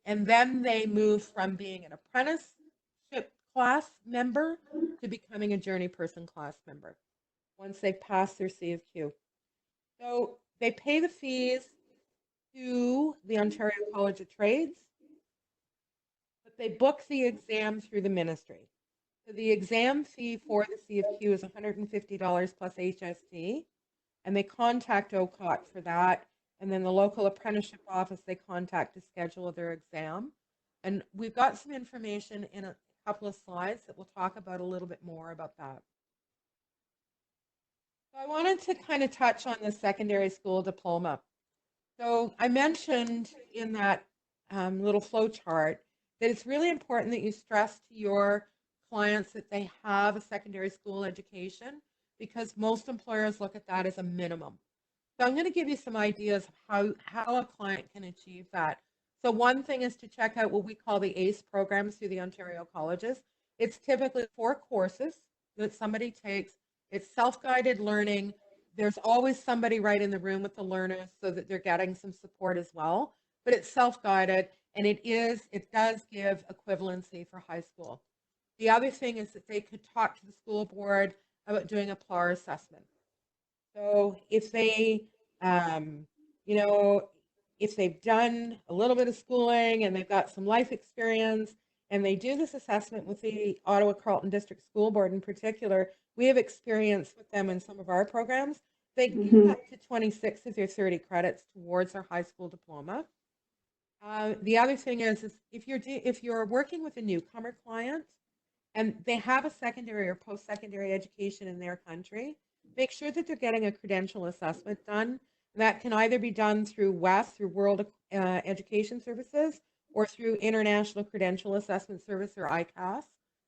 And then they move from being an apprenticeship class member to becoming a journey person class member once they pass their C of Q. So they pay the fees to the Ontario College of Trades, but they book the exam through the ministry. So the exam fee for the C of Q is $150 plus HST, and they contact OCOT for that. And then the local apprenticeship office, they contact to schedule their exam. And we've got some information in a couple of slides that we'll talk about a little bit more about that. So I wanted to kind of touch on the secondary school diploma. So I mentioned in that little flow chart that it's really important that you stress to your clients that they have a secondary school education, because most employers look at that as a minimum. So I'm going to give you some ideas of how a client can achieve that. So one thing is to check out what we call the ACE programs through the Ontario colleges. It's typically 4 courses that somebody takes. It's self-guided learning. There's always somebody right in the room with the learners so that they're getting some support as well. But it's self-guided, and it does give equivalency for high school. The other thing is that they could talk to the school board about doing a PLAR assessment. So if they, if they've done a little bit of schooling and they've got some life experience and they do this assessment with the Ottawa Carleton District School Board in particular, we have experience with them in some of our programs. They can get up to 26 of their 30 credits towards their high school diploma. The other thing is if you're working with a newcomer client and they have a secondary or post-secondary education in their country, make sure that they're getting a credential assessment done. That can either be done through WES, through World Education Services, or through International Credential Assessment Service, or ICAS.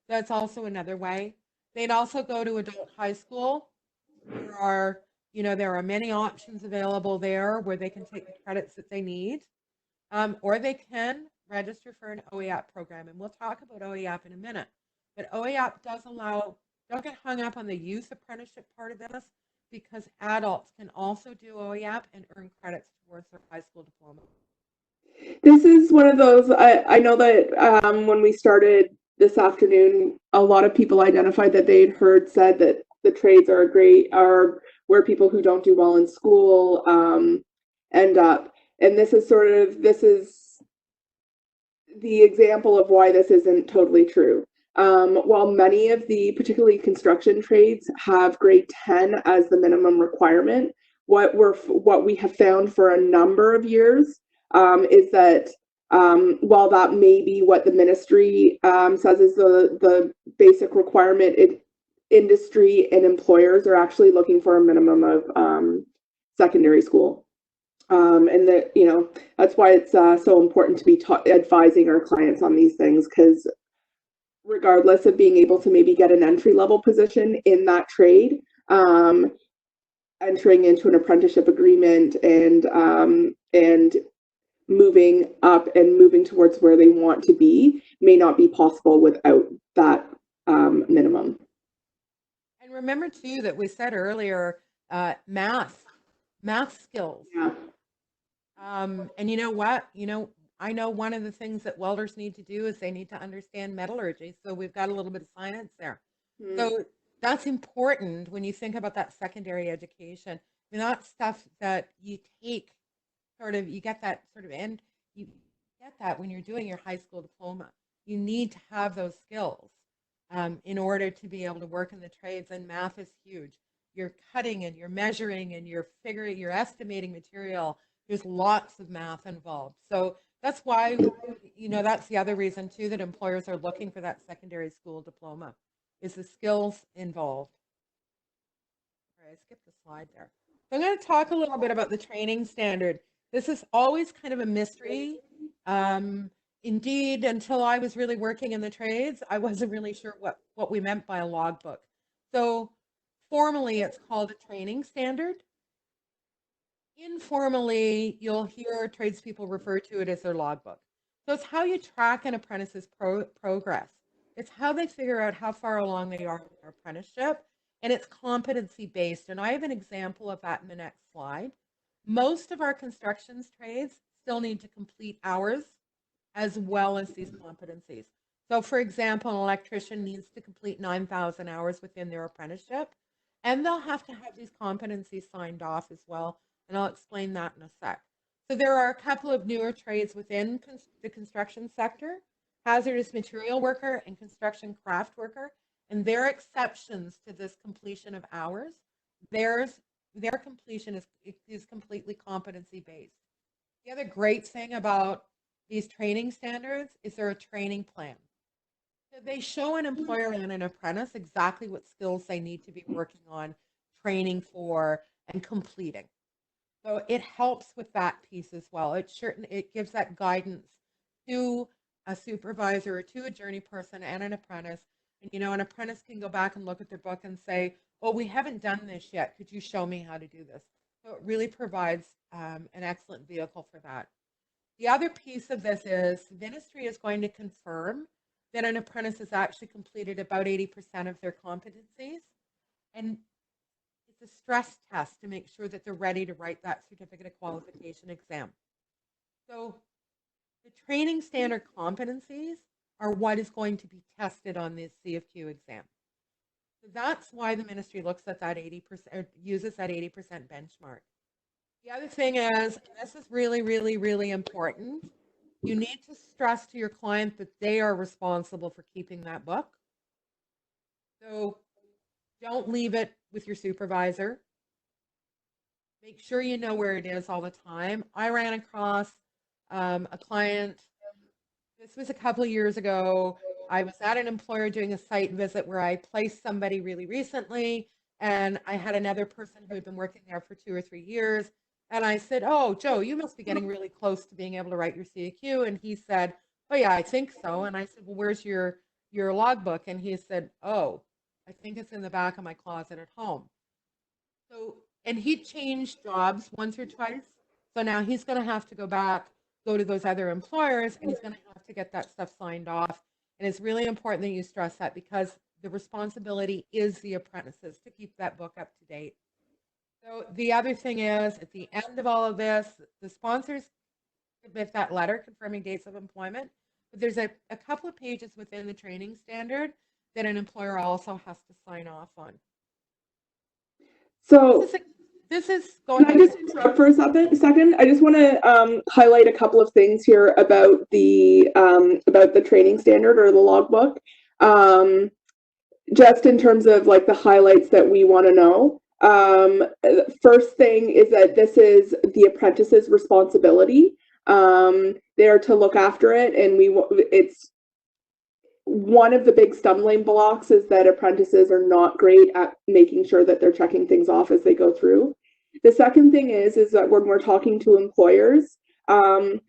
That's also another way. They'd also go to adult high school. There are many options available there where they can take the credits that they need, or they can register for an OEAP program. And we'll talk about OEAP in a minute. But OEAP does allow, don't get hung up on the youth apprenticeship part of this, because adults can also do OEAP and earn credits towards their high school diploma. This is one of those, I know that when we started this afternoon, a lot of people identified that they'd said that the trades are where people who don't do well in school end up. And this is the example of why this isn't totally true. While many of the, particularly construction trades, have grade 10 as the minimum requirement, what we have found for a number of years is that while that may be what the ministry says is the basic requirement, industry and employers are actually looking for a minimum of secondary school. And that, that's why it's so important to be advising our clients on these things, because regardless of being able to maybe get an entry-level position in that trade, entering into an apprenticeship agreement and moving up and moving towards where they want to be may not be possible without that minimum. And remember too that we said earlier, math skills. Yeah. And you know what? I know one of the things that welders need to do is they need to understand metallurgy. So we've got a little bit of science there. So that's important when you think about that secondary education. I mean, that's stuff that you take you get that and you get that when you're doing your high school diploma. You need to have those skills. in order to be able to work in the trades, and math is huge. You're cutting and you're measuring and you're figuring, you're estimating material. There's lots of math involved. So that's why, that's the other reason too that employers are looking for that secondary school diploma, is the skills involved. All right, I skipped the slide there. So I'm going to talk a little bit about the training standard. This is always kind of a mystery. Indeed, until I was really working in the trades, I wasn't really sure what we meant by a logbook. So formally, it's called a training standard. Informally, you'll hear tradespeople refer to it as their logbook. So it's how you track an apprentice's progress. It's how they figure out how far along they are in their apprenticeship, and it's competency based. And I have an example of that in the next slide. Most of our construction trades still need to complete hours as well as these competencies. So for example, an electrician needs to complete 9,000 hours within their apprenticeship, and they'll have to have these competencies signed off as well. And I'll explain that in a sec. So there are a couple of newer trades within the construction sector: hazardous material worker and construction craft worker, and their exceptions to this completion of hours. Their completion is completely competency based. The other great thing about these training standards is they're a training plan. So they show an employer and an apprentice exactly what skills they need to be working on, training for, and completing. So it helps with that piece as well. It gives that guidance to a supervisor or to a journey person and an apprentice. And an apprentice can go back and look at their book and say, "Oh, we haven't done this yet. Could you show me how to do this?" So it really provides an excellent vehicle for that. The other piece of this is the ministry is going to confirm that an apprentice has actually completed about 80% of their competencies, and it's a stress test to make sure that they're ready to write that certificate of qualification exam. So the training standard competencies are what is going to be tested on this CFQ exam. So that's why the ministry looks at that 80%, or uses that 80% benchmark. The other thing is, and this is really, really, really important, you need to stress to your client that they are responsible for keeping that book. So don't leave it with your supervisor. Make sure you know where it is all the time. I ran across a client, this was a couple of years ago. I was at an employer doing a site visit where I placed somebody really recently, and I had another person who had been working there for 2 or 3 years. And I said, "Oh, Joe, you must be getting really close to being able to write your CAQ." And he said, "Oh yeah, I think so." And I said, "Well, where's your logbook?" And he said, "Oh, I think it's in the back of my closet at home." So, and he changed jobs once or twice. So now he's going to have to go to those other employers, and he's going to have to get that stuff signed off. And it's really important that you stress that, because the responsibility is the apprentices to keep that book up to date. So the other thing is, at the end of all of this, the sponsors submit that letter confirming dates of employment, but there's a couple of pages within the training standard that an employer also has to sign off on. So this is going. Can I just interrupt for a second? I just want to highlight a couple of things here about the training standard or the logbook. Just in terms of like the highlights that we want to know. First thing is that this is the apprentice's responsibility. They're to look after it, and it's one of the big stumbling blocks is that apprentices are not great at making sure that they're checking things off as they go through. The second thing is that when we're talking to employers,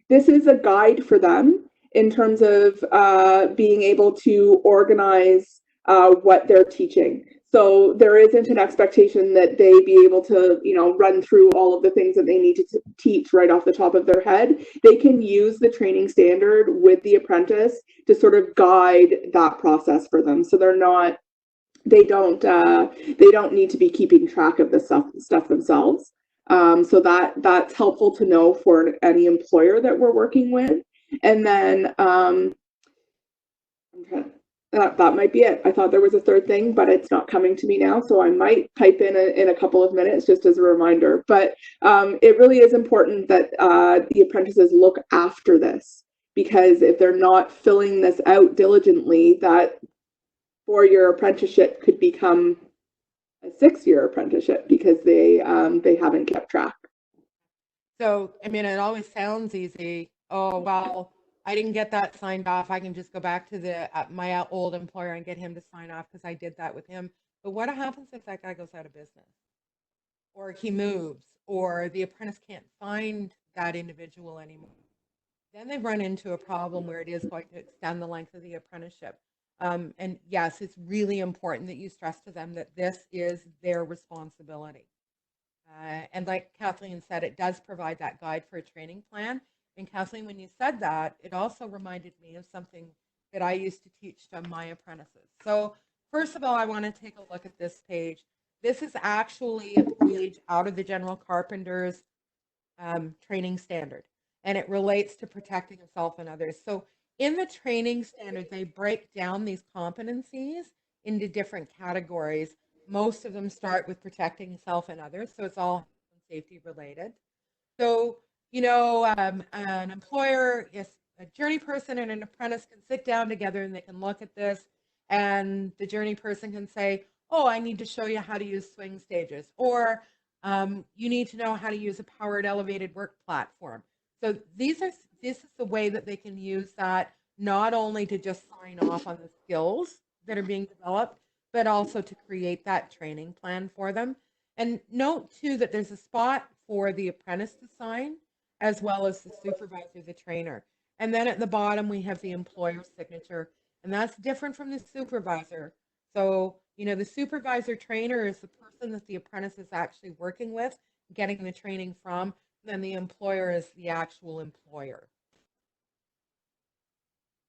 this is a guide for them in terms of being able to organize what they're teaching. So there isn't an expectation that they be able to, run through all of the things that they need to teach right off the top of their head. They can use the training standard with the apprentice to sort of guide that process for them. So they don't need to be keeping track of the stuff themselves. So that's helpful to know for any employer that we're working with. And then that might be it. I thought there was a third thing, but it's not coming to me now. So I might type in a couple of minutes just as a reminder. But it really is important that the apprentices look after this, because if they're not filling this out diligently, that 4-year apprenticeship could become a 6-year apprenticeship because they haven't kept track. So, I mean, it always sounds easy. Oh, well, I didn't get that signed off. I can just go back to the my old employer and get him to sign off because I did that with him. But what happens if that guy goes out of business, or he moves, or the apprentice can't find that individual anymore? Then they run into a problem where it is going to extend the length of the apprenticeship. And yes, it's really important that you stress to them that this is their responsibility. And like Kathleen said, it does provide that guide for a training plan. And Kathleen, when you said that, it also reminded me of something that I used to teach to my apprentices. So first of all, I want to take a look at this page. This is actually a page out of the General Carpenter's training standard, and it relates to protecting yourself and others. So in the training standard, they break down these competencies into different categories. Most of them start with protecting yourself and others, so it's all safety related. So, you know, an employer, yes, a journey person and an apprentice can sit down together and they can look at this, and the journey person can say, oh, I need to show you how to use swing stages, or you need to know how to use a powered elevated work platform. So this is the way that they can use that, not only to just sign off on the skills that are being developed, but also to create that training plan for them. And note too that there's a spot for the apprentice to sign, as well as the supervisor, the trainer. And then at the bottom, we have the employer's signature, and that's different from the supervisor. So, you know, the supervisor trainer is the person that the apprentice is actually working with, getting the training from, then the employer is the actual employer.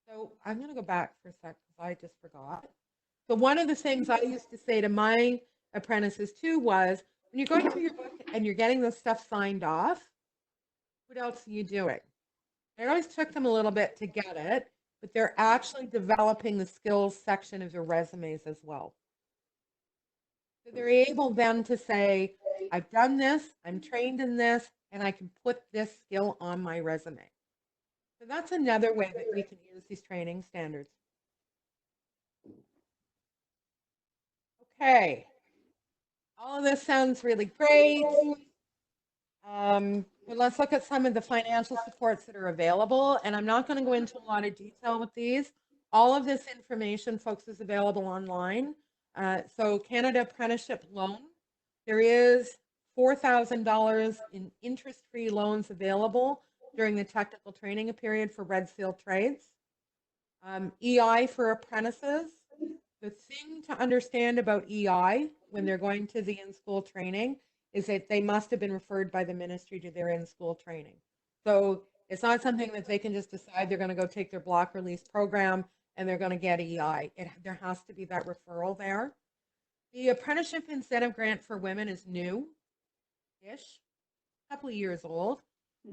So I'm going to go back for a sec because I just forgot. So one of the things I used to say to my apprentices too was, when you're going through your book and you're getting this stuff signed off, what else are you doing? It always took them a little bit to get it, but they're actually developing the skills section of their resumes as well. So they're able then to say, I've done this, I'm trained in this, and I can put this skill on my resume. So that's another way that we can use these training standards. Okay. All of this sounds really great. But let's look at some of the financial supports that are available. And I'm not going to go into a lot of detail with these. All of this information, folks, is available online. So Canada Apprenticeship Loan, there is $4,000 in interest-free loans available during the technical training period for Red Seal trades. EI for apprentices. The thing to understand about EI when they're going to the in-school training is that they must have been referred by the ministry to their in-school training. So it's not something that they can just decide they're going to go take their block release program and they're going to get EI. There has to be that referral there. The apprenticeship incentive grant for women is new-ish, a couple of years old.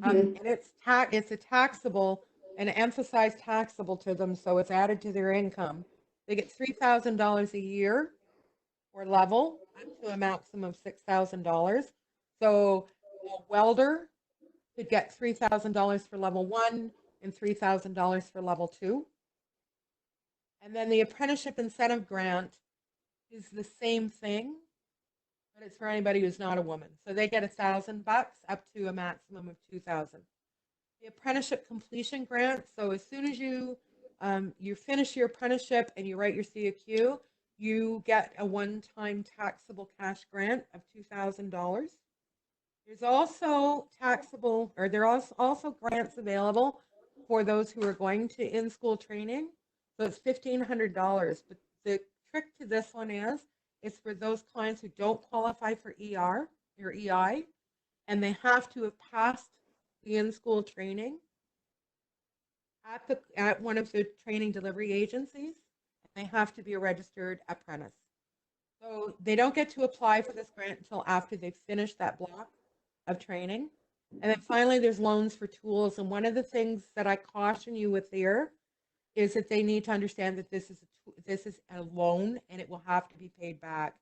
And it's a taxable and emphasized taxable to them, so it's added to their income. They get $3,000 a year or level up to a maximum of $6,000. So a welder could get $3,000 for level 1 and $3,000 for level 2. And then the apprenticeship incentive grant is the same thing, but it's for anybody who's not a woman. So they get $1,000 up to a maximum of $2,000. The apprenticeship completion grant. So as soon as you finish your apprenticeship and you write your CAQ, you get a one-time taxable cash grant of $2,000. There's also taxable, or there are also grants available for those who are going to in-school training. So it's $1,500. But the trick to this one is, it's for those clients who don't qualify for ER or EI, and they have to have passed the in-school training at one of the training delivery agencies. They have to be a registered apprentice. So they don't get to apply for this grant until after they've finished that block of training. And then finally, there's loans for tools. And one of the things that I caution you with here is that they need to understand that this is a loan and it will have to be paid back.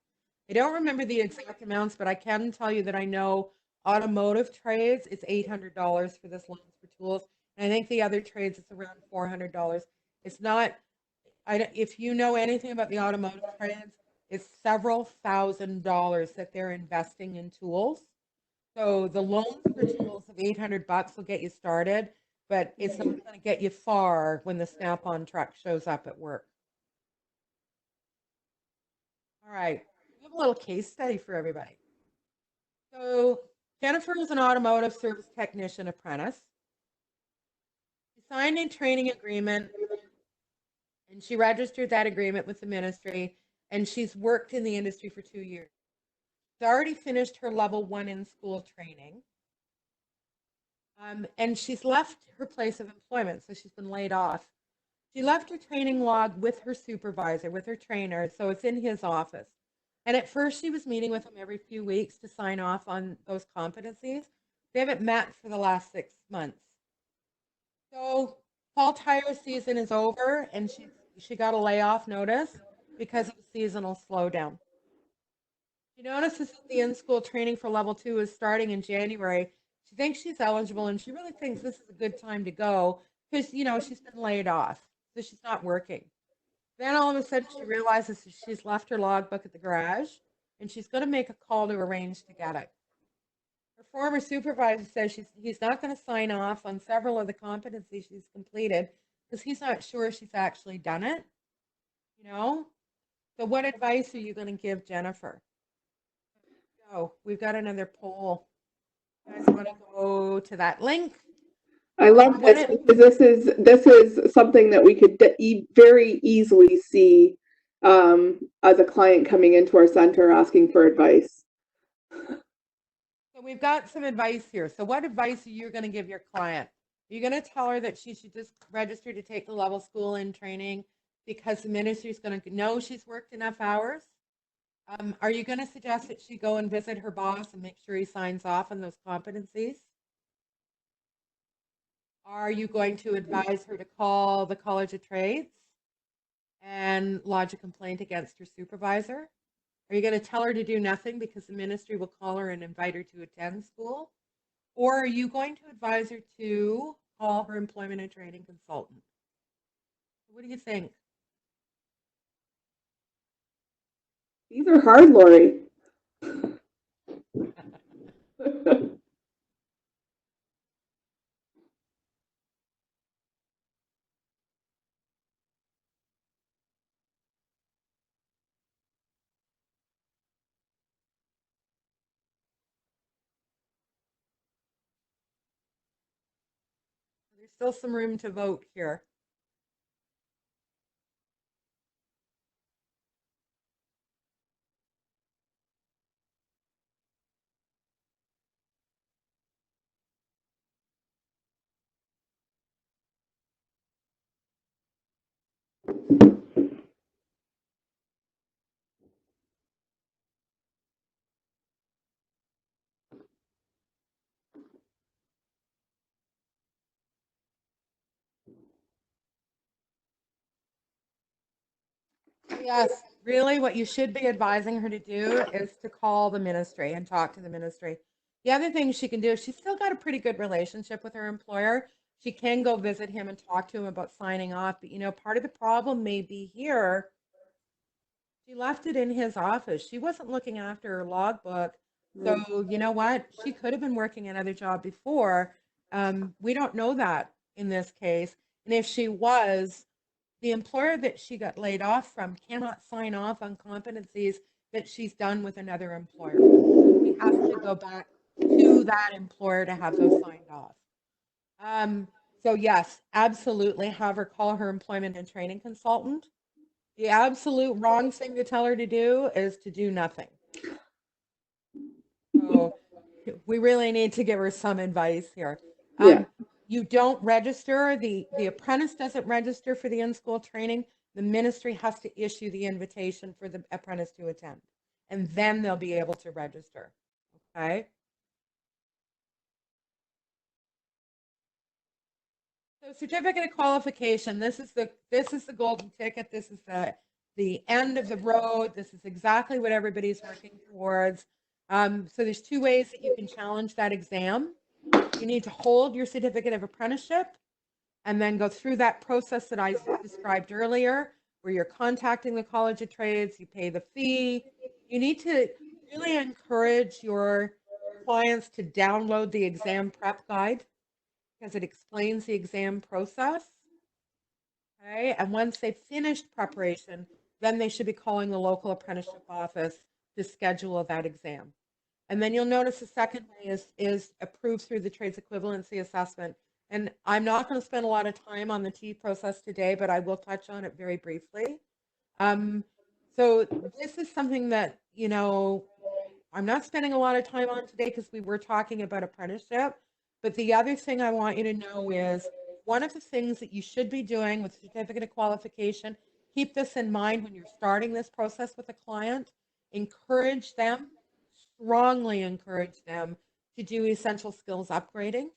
I don't remember the exact amounts, but I can tell you that I know automotive trades, it's $800 for this loan for tools. And I think the other trades, it's around $400. It's not, if you know anything about the automotive trades, it's several $1,000s that they're investing in tools. So the loans for tools of $800 will get you started, but it's not going to get you far when the Snap-on truck shows up at work. All right, we have a little case study for everybody. So Jennifer is an automotive service technician apprentice. She signed a training agreement and she registered that agreement with the ministry, and she's worked in the industry for 2 years. She's already finished her level 1 in school training. And she's left her place of employment, so she's been laid off. She left her training log with her supervisor, with her trainer, so it's in his office. And at first, she was meeting with him every few weeks to sign off on those competencies. They haven't met for the last 6 months. So fall tire season is over, and she got a layoff notice because of a seasonal slowdown. She notices that the in-school training for level 2 is starting in January. She thinks she's eligible, and she really thinks this is a good time to go because, you know, she's been laid off, so she's not working. Then all of a sudden she realizes she's left her logbook at the garage, and she's going to make a call to arrange to get it. Her former supervisor says he's not going to sign off on several of the competencies she's completed because he's not sure she's actually done it, you know? So what advice are you going to give Jennifer? Oh, we've got another poll. You guys want to go to that link? I love this because this is something that we could very easily see as a client coming into our center asking for advice. So we've got some advice here. So what advice are you going to give your client? Are you going to tell her that she should just register to take the level school in training because the ministry is going to know she's worked enough hours? Are you going to suggest that she go and visit her boss and make sure he signs off on those competencies? Are you going to advise her to call the College of Trades and lodge a complaint against her supervisor? Are you going to tell her to do nothing because the ministry will call her and invite her to attend school? Or are you going to advise her to call her employment and training consultant? What do you think? These are hard, Lori. There's still some room to vote here. Yes, really what you should be advising her to do is to call the ministry and talk to the ministry. The other thing she can do is she's still got a pretty good relationship with her employer. She can go visit him and talk to him about signing off. But, you know, part of the problem may be here. She left it in his office. She wasn't looking after her logbook. So, you know what? She could have been working another job before. We don't know that in this case. And if she was, the employer that she got laid off from cannot sign off on competencies that she's done with another employer. She has to go back to that employer to have those signed off. So yes, absolutely have her call her employment and training consultant. The absolute wrong thing to tell her to do is to do nothing. So we really need to give her some advice here. Yeah. You don't register, the apprentice doesn't register for the in-school training. The ministry has to issue the invitation for the apprentice to attend, and then they'll be able to register. Okay. So certificate of qualification, this is the golden ticket. This is the end of the road. This is exactly what everybody's working towards. So there's 2 ways that you can challenge that exam. You need to hold your certificate of apprenticeship and then go through that process that I described earlier, where you're contacting the College of Trades, you pay the fee. You need to really encourage your clients to download the exam prep guide because it explains the exam process. Okay, and once they've finished preparation, then they should be calling the local apprenticeship office to schedule that exam. And then you'll notice the second way is approved through the trades equivalency assessment. And I'm not going to spend a lot of time on the T process today, but I will touch on it very briefly. So this is something that, you know, I'm not spending a lot of time on today because we were talking about apprenticeship. But the other thing I want you to know is one of the things that you should be doing with certificate of qualification, keep this in mind when you're starting this process with a client, encourage them, strongly encourage them to do essential skills upgrading,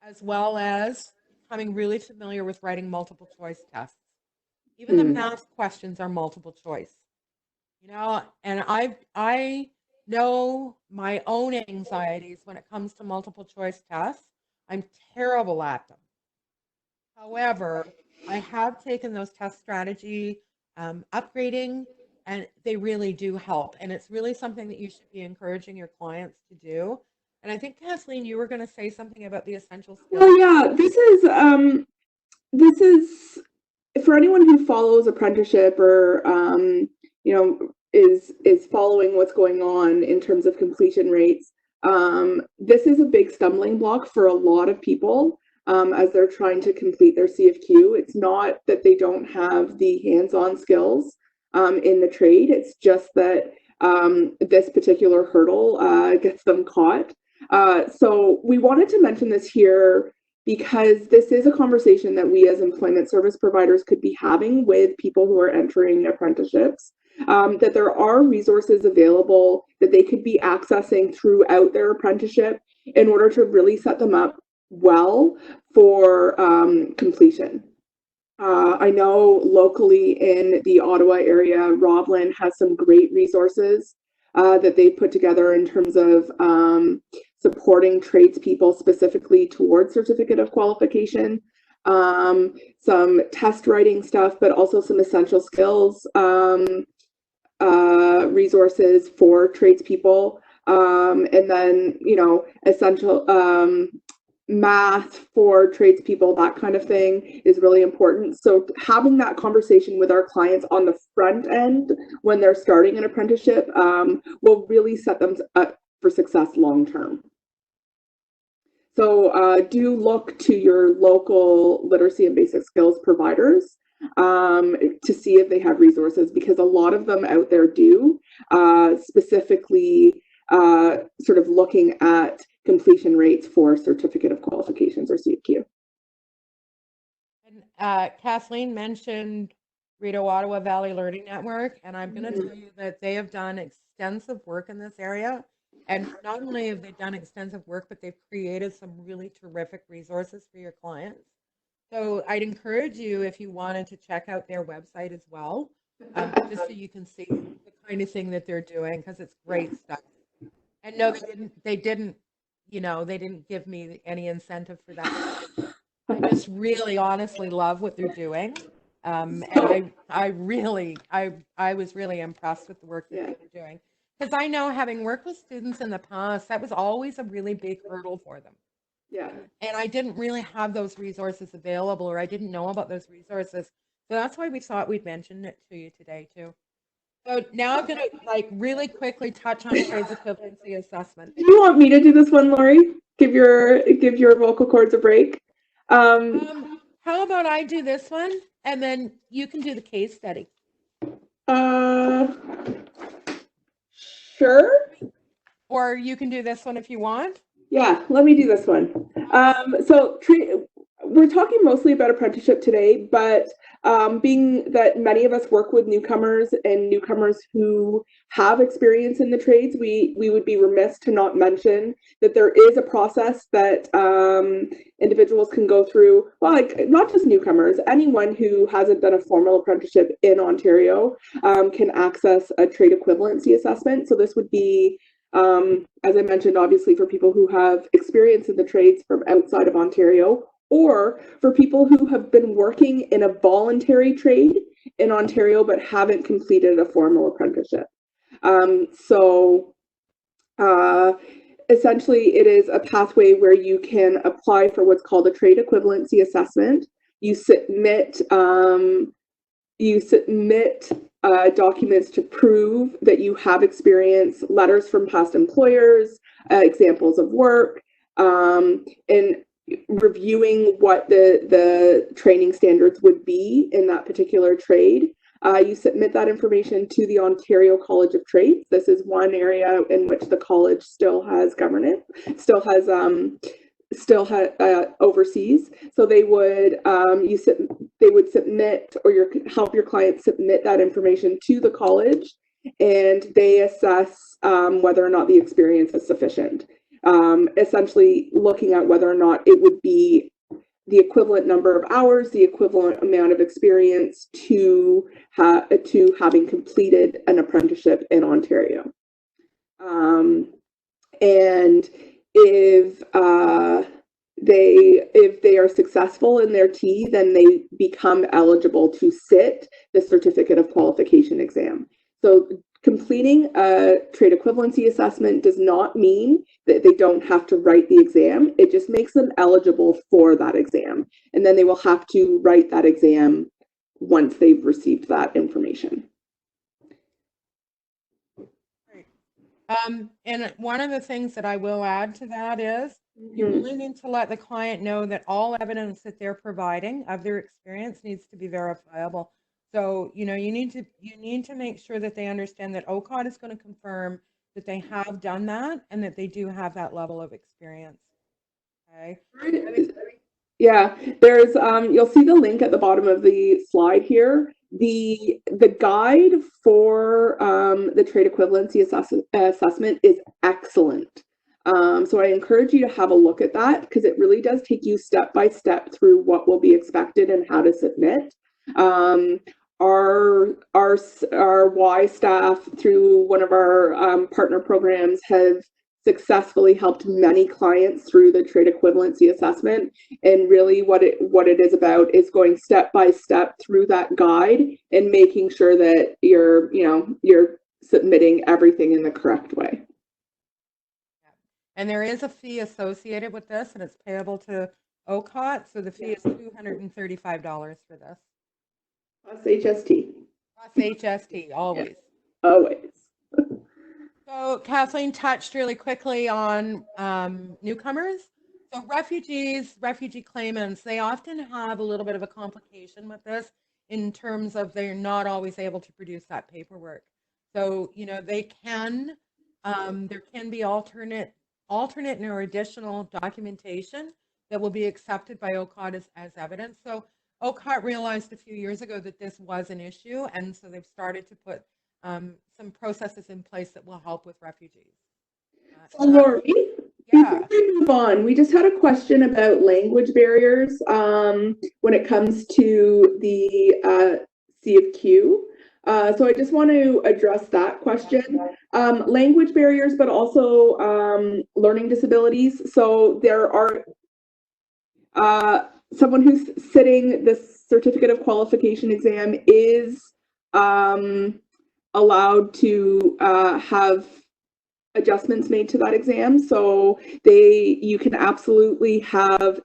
as well as becoming really familiar with writing multiple choice tests. Even the math questions are multiple choice. You know, and I know my own anxieties when it comes to multiple choice tests. I'm terrible at them. However, I have taken those test strategy upgrading, and they really do help. And it's really something that you should be encouraging your clients to do. And I think, Kathleen, you were going to say something about the essential skills. Well, yeah, this is for anyone who follows apprenticeship or you know, is following what's going on in terms of completion rates. This is a big stumbling block for a lot of people as they're trying to complete their CFQ. It's not that they don't have the hands-on skills in the trade. It's just that this particular hurdle gets them caught. So we wanted to mention this here because this is a conversation that we as employment service providers could be having with people who are entering apprenticeships, that there are resources available that they could be accessing throughout their apprenticeship in order to really set them up well for completion. I know locally in the Ottawa area, Roblin has some great resources that they've put together in terms of supporting tradespeople specifically towards certificate of qualification, some test writing stuff, but also some essential skills resources for tradespeople, and then, you know, essential math for tradespeople, that kind of thing is really important. So having that conversation with our clients on the front end when they're starting an apprenticeship will really set them up for success long term. So do look to your local literacy and basic skills providers to see if they have resources, because a lot of them out there do, specifically sort of looking at completion rates for certificate of qualifications or CFQ. And Kathleen mentioned Rideau Ottawa Valley Learning Network, and I'm going to tell you that they have done extensive work in this area. And not only have they done extensive work, but they've created some really terrific resources for your clients. So I'd encourage you, if you wanted, to check out their website as well, just so you can see the kind of thing that they're doing, because it's great stuff. And no, they didn't, you know, they didn't give me any incentive for that. I just really honestly love what they're doing. And I was really impressed with the work that they were doing. Because I know, having worked with students in the past, that was always a really big hurdle for them. Yeah. And I didn't really have those resources available, or I didn't know about those resources. So that's why we thought we'd mention it to you today too. So now I'm going to like really quickly touch on trades equivalency assessment. Do you want me to do this one, Lori? Give your vocal cords a break. How about I do this one, and then you can do the case study? Sure. Or you can do this one if you want. Yeah, let me do this one. So we're talking mostly about apprenticeship today, but being that many of us work with newcomers and newcomers who have experience in the trades, we would be remiss to not mention that there is a process that individuals can go through. Well, like not just newcomers, anyone who hasn't done a formal apprenticeship in Ontario can access a trade equivalency assessment. So this would be, as I mentioned, obviously for people who have experience in the trades from outside of Ontario, or for people who have been working in a voluntary trade in Ontario but haven't completed a formal apprenticeship. So essentially, it is a pathway where you can apply for what's called a trade equivalency assessment. You submit documents to prove that you have experience, letters from past employers, examples of work, and reviewing what the training standards would be in that particular trade. You submit that information to the Ontario College of Trades. This is one area in which the college still has governance, still has overseas. So they would they would submit, or help your client submit that information to the college, and they assess whether or not the experience is sufficient. Essentially looking at whether or not it would be the equivalent number of hours, the equivalent amount of experience to having completed an apprenticeship in Ontario. And if they are successful in their T, then they become eligible to sit the certificate of qualification exam. So completing a trade equivalency assessment does not mean that they don't have to write the exam. It just makes them eligible for that exam. And then they will have to write that exam once they've received that information. And one of the things that I will add to that is you really need to let the client know that all evidence that they're providing of their experience needs to be verifiable. So, you know, you need to make sure that they understand that OCOD is going to confirm that they have done that and that they do have that level of experience. Okay. Yeah, there's you'll see the link at the bottom of the slide here. The guide for the trade equivalency assessment is excellent. So I encourage you to have a look at that, because it really does take you step by step through what will be expected and how to submit. Our Y staff, through one of our partner programs, have successfully helped many clients through the trade equivalency assessment. And really what it is about is going step by step through that guide and making sure that you're submitting everything in the correct way. And there is a fee associated with this, and it's payable to OCOT. So the fee is $235 for this. Plus HST. Plus HST, always. Yeah, always. So Kathleen touched really quickly on newcomers. So refugee claimants, they often have a little bit of a complication with this in terms of they're not always able to produce that paperwork. So, you know, they can, there can be alternate or additional documentation that will be accepted by OCOT as evidence. So OCOT realized a few years ago that this was an issue, and so they've started to put some processes in place that will help with refugees. So Lori, before we move on, we just had a question about language barriers when it comes to the C of Q. So I just want to address that question. Language barriers, but also learning disabilities. So there are someone who's sitting the certificate of qualification exam is allowed to have adjustments made to that exam. So you can absolutely have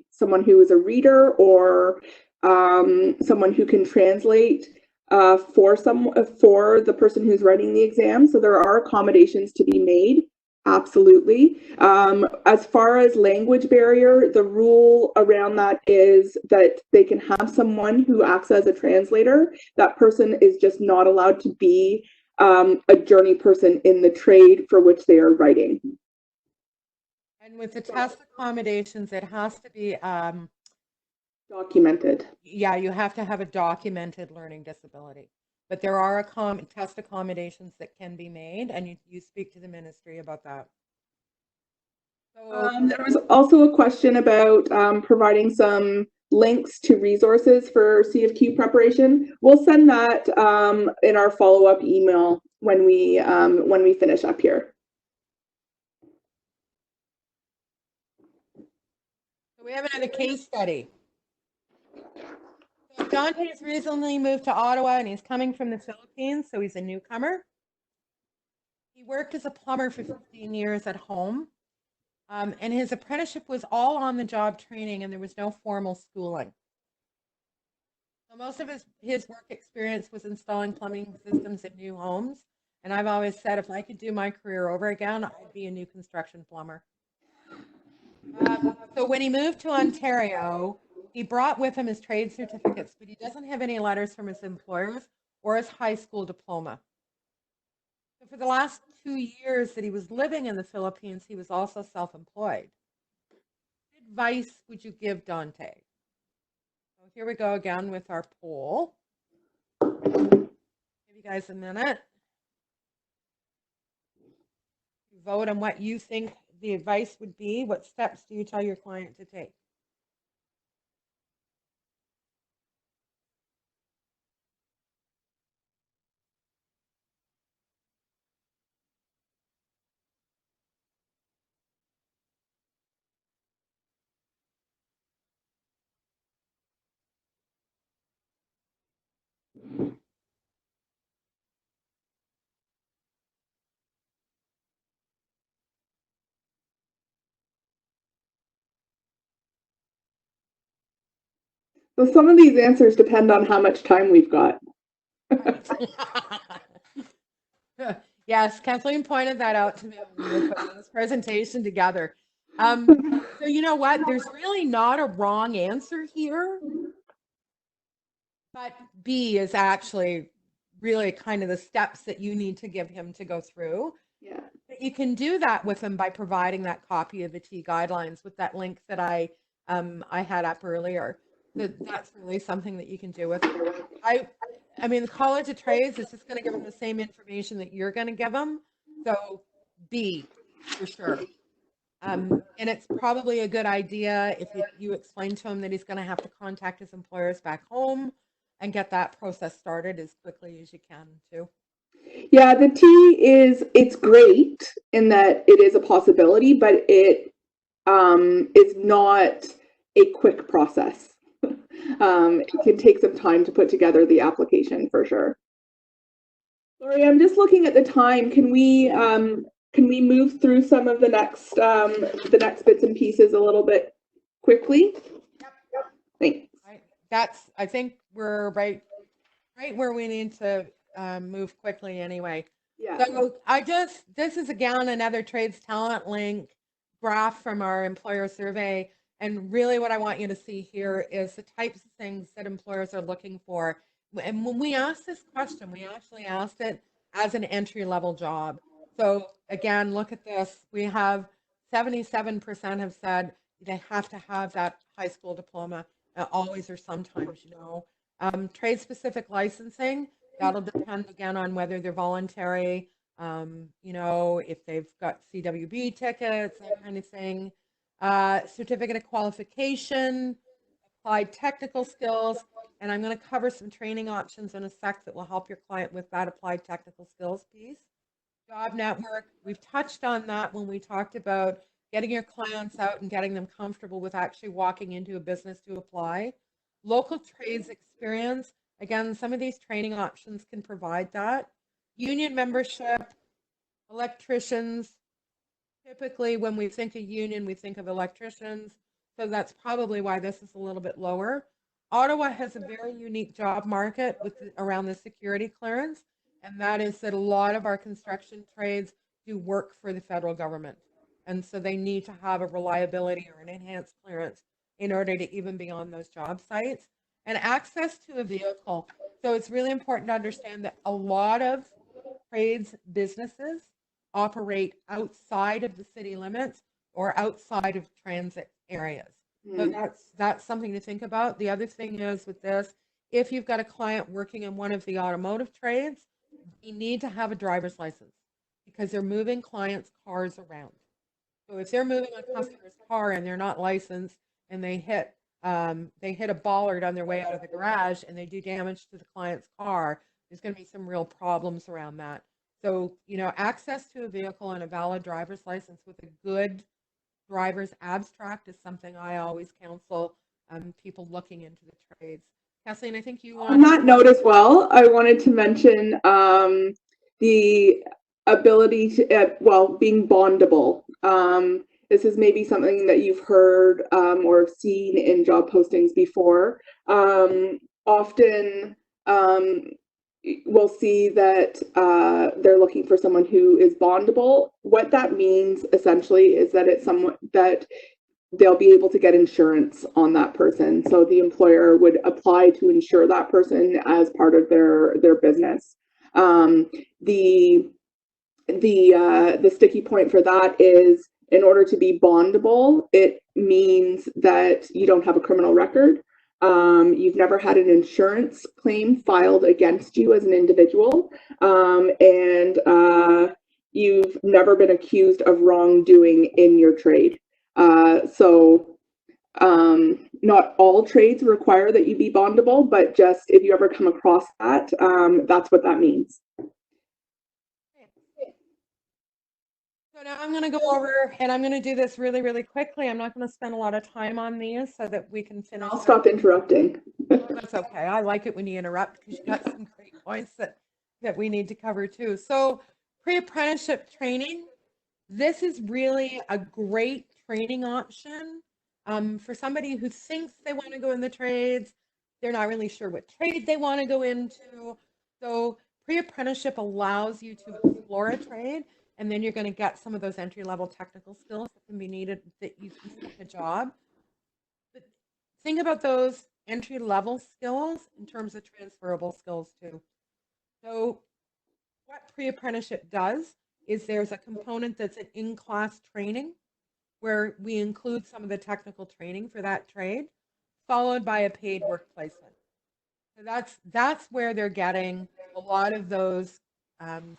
someone who is a reader, or someone who can translate for the person who's writing the exam. So there are accommodations to be made. Absolutely. As far as language barrier, the rule around that is that they can have someone who acts as a translator. That person is just not allowed to be a journey person in the trade for which they are writing. And with the test accommodations, it has to be documented. Yeah, you have to have a documented learning disability. But there are test accommodations that can be made, and you speak to the ministry about that. So, there was also a question about providing some links to resources for C of Q preparation. We'll send that in our follow-up email when we finish up here. So we have another case study. So Dante's recently moved to Ottawa and he's coming from the Philippines, so he's a newcomer. He worked as a plumber for 15 years at home, and his apprenticeship was all on the job training and there was no formal schooling. So most of his work experience was installing plumbing systems in new homes. And I've always said if I could do my career over again, I'd be a new construction plumber. So when he moved to Ontario, he brought with him his trade certificates, but he doesn't have any letters from his employers or his high school diploma. So for the last 2 years that he was living in the Philippines, he was also self-employed. What advice would you give Dante? So here we go again with our poll. Give you guys a minute. Vote on what you think the advice would be. What steps do you tell your client to take? So some of these answers depend on how much time we've got. Yes, Kathleen pointed that out to me when we were putting this presentation together. So you know what? There's really not a wrong answer here, but B is actually really kind of the steps that you need to give him to go through. Yeah. But you can do that with him by providing that copy of the T guidelines with that link that I had up earlier. That's really something that you can do with him. I mean, the College of Trades is just going to give him the same information that you're going to give him. So B, for sure. And it's probably a good idea if you explain to him that he's going to have to contact his employers back home and get that process started as quickly as you can too. Yeah, the T it's great in that it is a possibility, but it is not a quick process. It can take some time to put together the application for sure. Lori, I'm just looking at the time. Can we move through some of the next bits and pieces a little bit quickly? Yep. Thanks. I think we're right where we need to move quickly anyway. Yeah. So this is again another trades talent link graph from our employer survey. And really what I want you to see here is the types of things that employers are looking for. And when we asked this question, we actually asked it as an entry-level job. So again, look at this. We have 77% have said they have to have that high school diploma, always or sometimes, you know. Trade-specific licensing, that'll depend again on whether they're voluntary, you know, if they've got CWB tickets, that kind of thing. Certificate of qualification, applied technical skills, and I'm going to cover some training options in a sec that will help your client with that applied technical skills piece. Job network, we've touched on that when we talked about getting your clients out and getting them comfortable with actually walking into a business to apply. Local trades experience, again, some of these training options can provide that. Union membership, electricians. Typically, when we think of union, we think of electricians. So that's probably why this is a little bit lower. Ottawa has a very unique job market around the security clearance, and that is that a lot of our construction trades do work for the federal government. And so they need to have a reliability or an enhanced clearance in order to even be on those job sites. And access to a vehicle. So it's really important to understand that a lot of trades businesses operate outside of the city limits or outside of transit areas. So that's something to think about. The other thing is with this, if you've got a client working in one of the automotive trades, you need to have a driver's license because they're moving clients' cars around. So if they're moving a customer's car and they're not licensed and they hit a bollard on their way out of the garage and they do damage to the client's car, there's going to be some real problems around that. So, you know, access to a vehicle and a valid driver's license with a good driver's abstract is something I always counsel people looking into the trades. Kathleen, I think you On want. that note as well, I wanted to mention the ability to, being bondable. This is maybe something that you've heard or seen in job postings before. Often we'll see that they're looking for someone who is bondable. What that means essentially is that it's someone that they'll be able to get insurance on that person. So the employer would apply to insure that person as part of their business. The sticky point for that is, in order to be bondable, it means that you don't have a criminal record. You've never had an insurance claim filed against you as an individual, and you've never been accused of wrongdoing in your trade. Not all trades require that you be bondable, but just if you ever come across that, that's what that means. So now I'm going to go over, and I'm going to do this really, really quickly. I'm not going to spend a lot of time on these so that we can finish. I'll stop interrupting. That's okay. I like it when you interrupt because you got some great points that we need to cover too. So pre-apprenticeship training, this is really a great training option for somebody who thinks they want to go in the trades. They're not really sure what trade they want to go into. So pre-apprenticeship allows you to explore a trade, and then you're going to get some of those entry-level technical skills that can be needed that you can seek a job. But think about those entry-level skills in terms of transferable skills too. So what pre-apprenticeship does is there's a component that's an in-class training where we include some of the technical training for that trade, followed by a paid work placement. So that's where they're getting a lot of those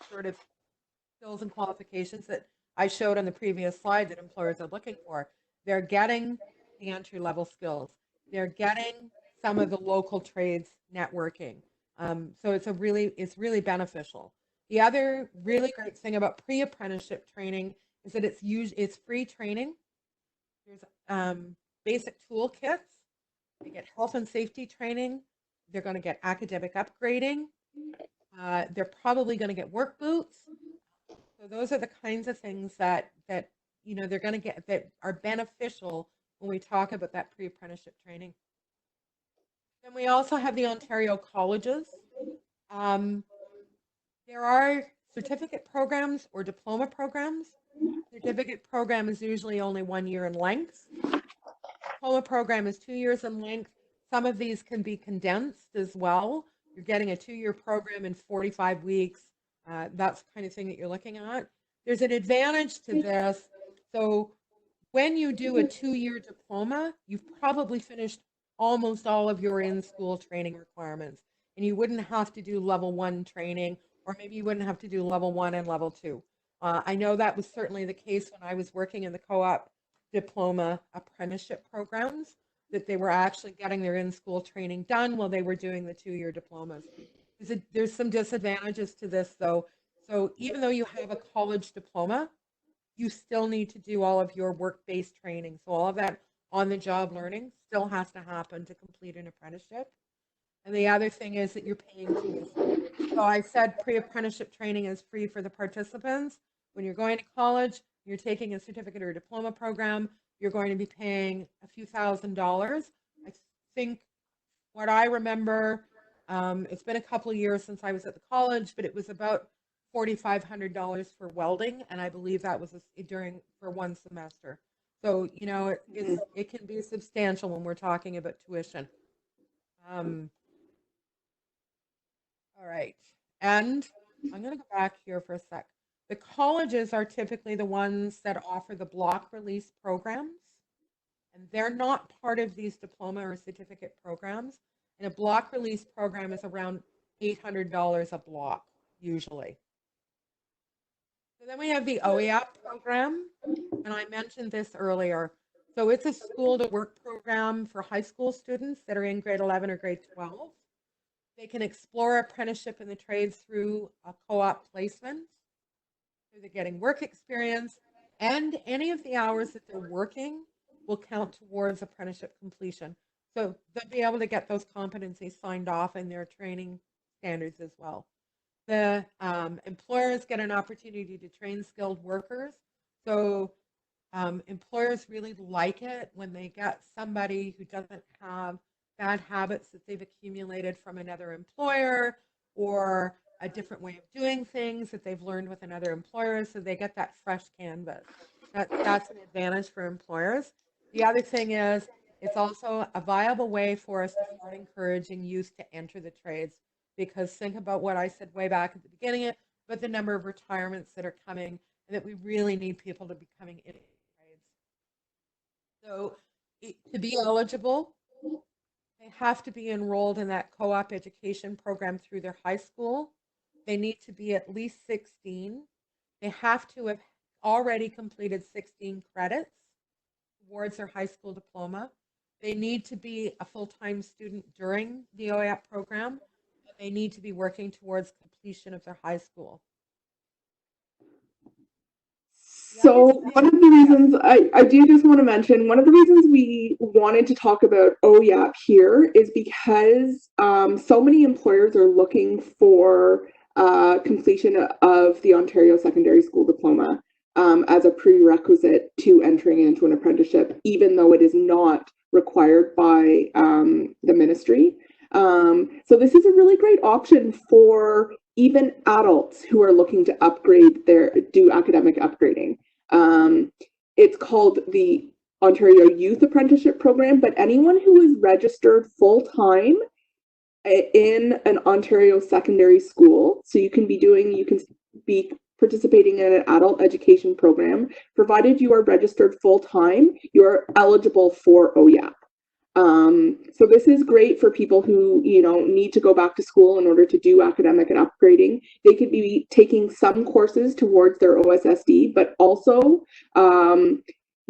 sort of skills and qualifications that I showed on the previous slide that employers are looking for. They're getting the entry-level skills. They're getting some of the local trades networking. So it's really beneficial. The other really great thing about pre-apprenticeship training is that it's free training. There's basic toolkits. They get health and safety training. They're going to get academic upgrading. They're probably going to get work boots. So those are the kinds of things that they're going to get that are beneficial when we talk about that pre-apprenticeship training. Then we also have the Ontario colleges. There are certificate programs or diploma programs. Certificate program is usually only 1 year in length. Diploma program is 2 years in length. Some of these can be condensed as well. You're getting a 2-year program in 45 weeks. That's the kind of thing that you're looking at. There's an advantage to this. So when you do a 2-year diploma, you've probably finished almost all of your in-school training requirements, and you wouldn't have to do level 1 training, or maybe you wouldn't have to do level 1 and level 2. I know that was certainly the case when I was working in the co-op diploma apprenticeship programs, that they were actually getting their in-school training done while they were doing the 2-year diplomas. There's some disadvantages to this though. So even though you have a college diploma, you still need to do all of your work-based training. So all of that on-the-job learning still has to happen to complete an apprenticeship. And the other thing is that you're paying fees. So I said pre-apprenticeship training is free for the participants. When you're going to college, you're taking a certificate or diploma program, you're going to be paying a few $1,000s. I think what I remember, it's been a couple of years since I was at the college, but it was about $4,500 for welding, and I believe that was for 1 semester. So it can be substantial when we're talking about tuition. All right, and I'm going to go back here for a sec. The colleges are typically the ones that offer the block release programs, and they're not part of these diploma or certificate programs. And a block release program is around $800 a block, usually. So then we have the OEAP program, and I mentioned this earlier. So it's a school to work program for high school students that are in grade 11 or grade 12. They can explore apprenticeship in the trades through a co-op placement. So they're getting work experience, and any of the hours that they're working will count towards apprenticeship completion. So they'll be able to get those competencies signed off in their training standards as well. The employers get an opportunity to train skilled workers. So employers really like it when they get somebody who doesn't have bad habits that they've accumulated from another employer or a different way of doing things that they've learned with another employer. So they get that fresh canvas. That's an advantage for employers. The other thing is it's also a viable way for us to start encouraging youth to enter the trades, because think about what I said way back at the beginning, but the number of retirements that are coming, and that we really need people to be coming in trades. So to be eligible, they have to be enrolled in that co-op education program through their high school. They need to be at least 16. They have to have already completed 16 credits towards their high school diploma. They need to be a full-time student during the OAP program. They need to be working towards completion of their high school. So one of the reasons I do just want to mention, one of the reasons we wanted to talk about OYAP here is because so many employers are looking for completion of the Ontario Secondary School Diploma as a prerequisite to entering into an apprenticeship, even though it is not required by the ministry. So this is a really great option for even adults who are looking to do academic upgrading. It's called the Ontario Youth Apprenticeship Program, but anyone who is registered full-time in an Ontario secondary school, so you can be participating in an adult education program, provided you are registered full-time, you are eligible for OYAP. So this is great for people who, need to go back to school in order to do academic and upgrading. They could be taking some courses towards their OSSD, but also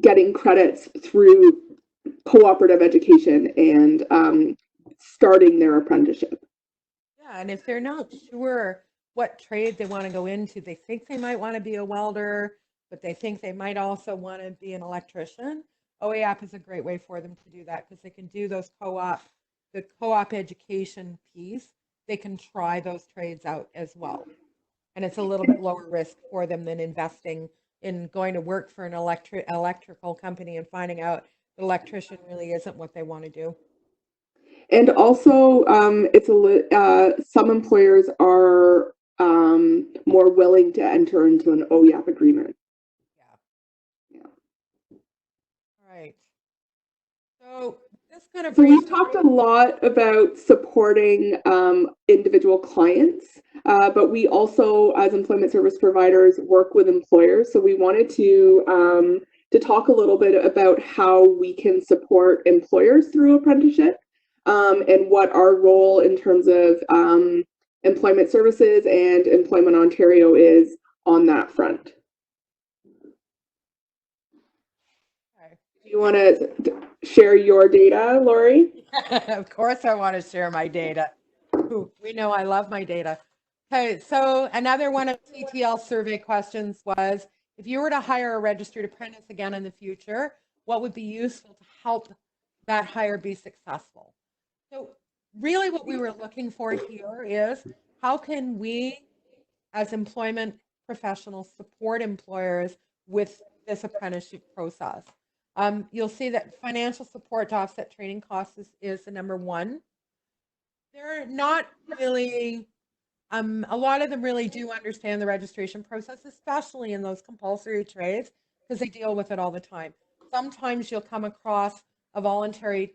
getting credits through cooperative education and starting their apprenticeship. Yeah, and if they're not sure what trade they want to go into, they think they might want to be a welder, but they think they might also want to be an electrician. OAP is a great way for them to do that, because they can do the co-op education piece. They can try those trades out as well. And it's a little bit lower risk for them than investing in going to work for an electrical company and finding out the electrician really isn't what they want to do. And also, some employers are more willing to enter into an OYAP agreement. Right. So this kind of we've talked a lot about supporting individual clients, but we also, as employment service providers, work with employers. So we wanted to talk a little bit about how we can support employers through apprenticeship, and what our role in terms of employment services and Employment Ontario is on that front. Do you want to share your data, Lori? Of course I want to share my data. We know I love my data. Okay, so another one of CTL survey questions was, if you were to hire a registered apprentice again in the future, what would be useful to help that hire be successful? So really what we were looking for here is, how can we as employment professionals support employers with this apprenticeship process? You'll see that financial support to offset training costs is the number one. They're not really, a lot of them really do understand the registration process, especially in those compulsory trades, because they deal with it all the time. Sometimes you'll come across a voluntary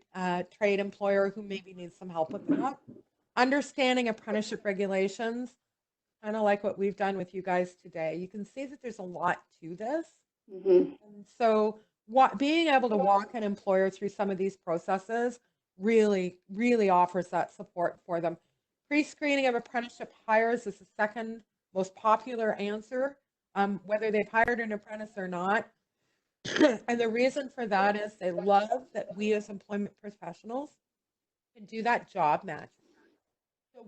trade employer who maybe needs some help with that. Understanding apprenticeship regulations, kind of like what we've done with you guys today. You can see that there's a lot to this. Mm-hmm. And so being able to walk an employer through some of these processes really, really offers that support for them. Pre-screening of apprenticeship hires is the second most popular answer, whether they've hired an apprentice or not. And the reason for that is they love that we as employment professionals can do that job match. So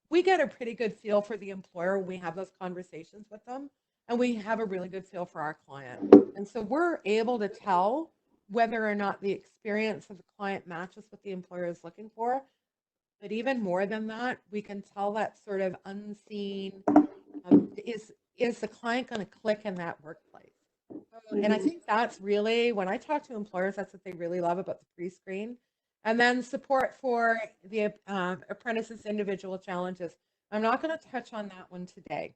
we get a pretty good feel for the employer when we have those conversations with them, and we have a really good feel for our client. And so we're able to tell whether or not the experience of the client matches what the employer is looking for. But even more than that, we can tell that sort of unseen, is the client going to click in that workplace? And I think that's really, when I talk to employers, that's what they really love about the pre-screen. And then support for the apprentices' individual challenges. I'm not going to touch on that one today,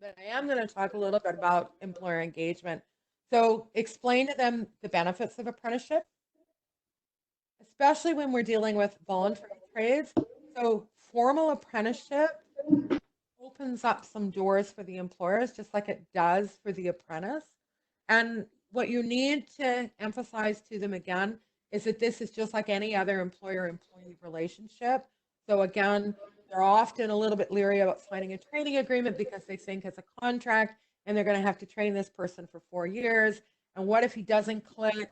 but I am going to talk a little bit about employer engagement. So explain to them the benefits of apprenticeship, especially when we're dealing with voluntary trades. So formal apprenticeship opens up some doors for the employers, just like it does for the apprentice. And what you need to emphasize to them again is that this is just like any other employer-employee relationship. So again, they're often a little bit leery about signing a training agreement because they think it's a contract and they're going to have to train this person for 4 years. And what if he doesn't click?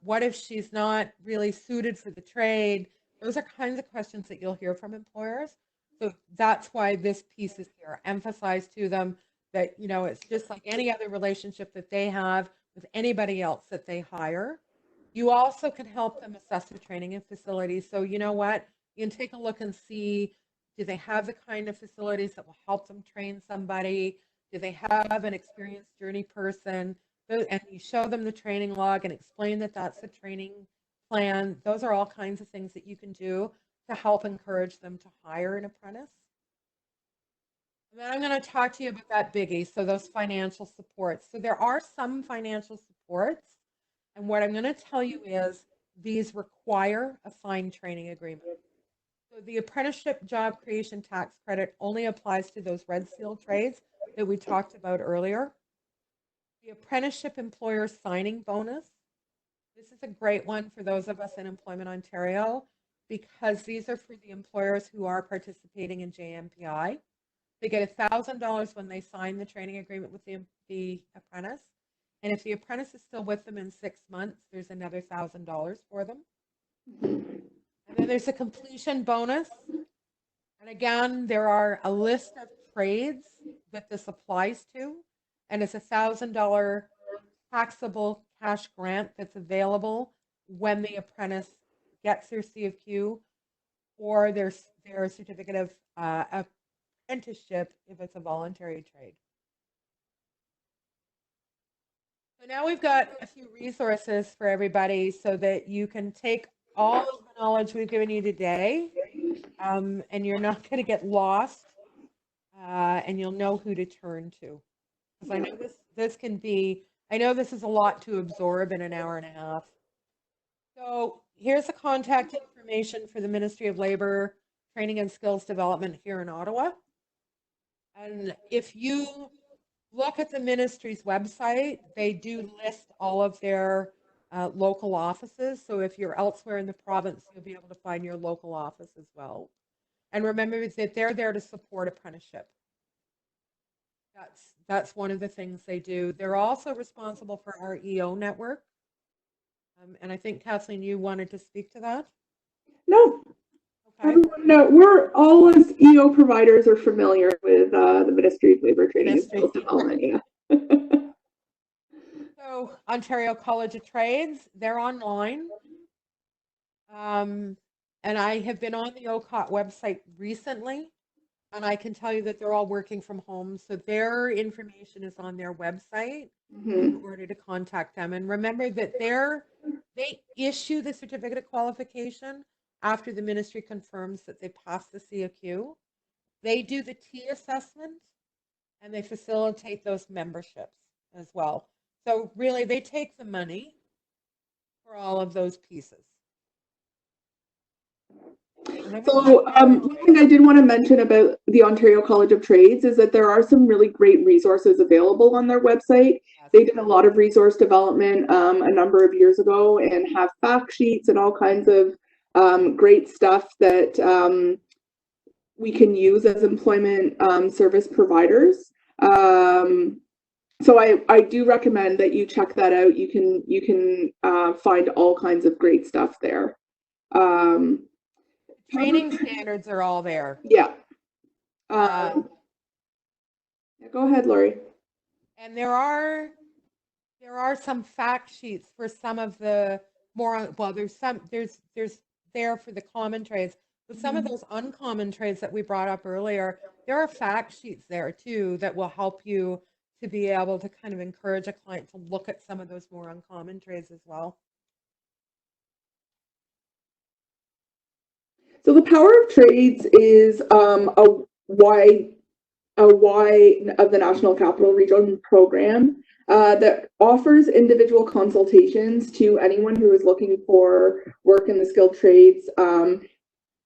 What if she's not really suited for the trade? Those are kinds of questions that you'll hear from employers. So that's why this piece is here. Emphasize to them that, you know, it's just like any other relationship that they have with anybody else that they hire. You also can help them assess the training and facilities. So you know what? You can take a look and see, do they have the kind of facilities that will help them train somebody? Do they have an experienced journey person? And you show them the training log and explain that that's the training plan. Those are all kinds of things that you can do to help encourage them to hire an apprentice. And then I'm going to talk to you about that biggie, so those financial supports. So there are some financial supports, and what I'm going to tell you is these require a signed training agreement. So the apprenticeship job creation tax credit only applies to those red seal trades that we talked about earlier. The apprenticeship employer signing bonus. This is a great one for those of us in Employment Ontario because these are for the employers who are participating in JMPI. They get $1,000 when they sign the training agreement with the apprentice. And if the apprentice is still with them in 6 months, there's another $1,000 for them. And then there's a completion bonus. And again, there are a list of trades that this applies to. And it's $1,000 taxable cash grant that's available when the apprentice gets their CFQ or their certificate of apprenticeship if it's a voluntary trade. So now we've got a few resources for everybody so that you can take all of the knowledge we've given you today and you're not going to get lost and you'll know who to turn to. Because I know this can be, I know this is a lot to absorb in an hour and a half. So here's the contact information for the Ministry of Labor Training and Skills Development here in Ottawa. And if you look at the ministry's website, they do list all of their local offices. So if you're elsewhere in the province, you'll be able to find your local office as well. And remember that they're there to support apprenticeship. That's one of the things they do. They're also responsible for our EO network. And I think, Kathleen, you wanted to speak to that? No. Okay. Everyone, we're all as EO providers are familiar with the Ministry of Labor Training and Skills Development. Yeah. So Ontario College of Trades, they're online. And I have been on the OCOT website recently, and I can tell you that they're all working from home. So their information is on their website in order to contact them. And remember that they issue the certificate of qualification after the ministry confirms that they passed the CFQ. They do the T assessment and they facilitate those memberships as well. So really, they take the money for all of those pieces. So one thing I did want to mention about the Ontario College of Trades is that there are some really great resources available on their website. They did a lot of resource development a number of years ago and have fact sheets and all kinds of great stuff that we can use as employment service providers. So I do recommend that you check that out. You can find all kinds of great stuff there. Training standards are all there. Yeah. Go ahead, Lori. And there are There are some fact sheets for some of the more, well, there's there for the common trades, but some of those uncommon trades that we brought up earlier, there are fact sheets there too that will help you to be able to kind of encourage a client to look at some of those more uncommon trades as well. So the Power of Trades is a wide of the National Capital Region program that offers individual consultations to anyone who is looking for work in the skilled trades,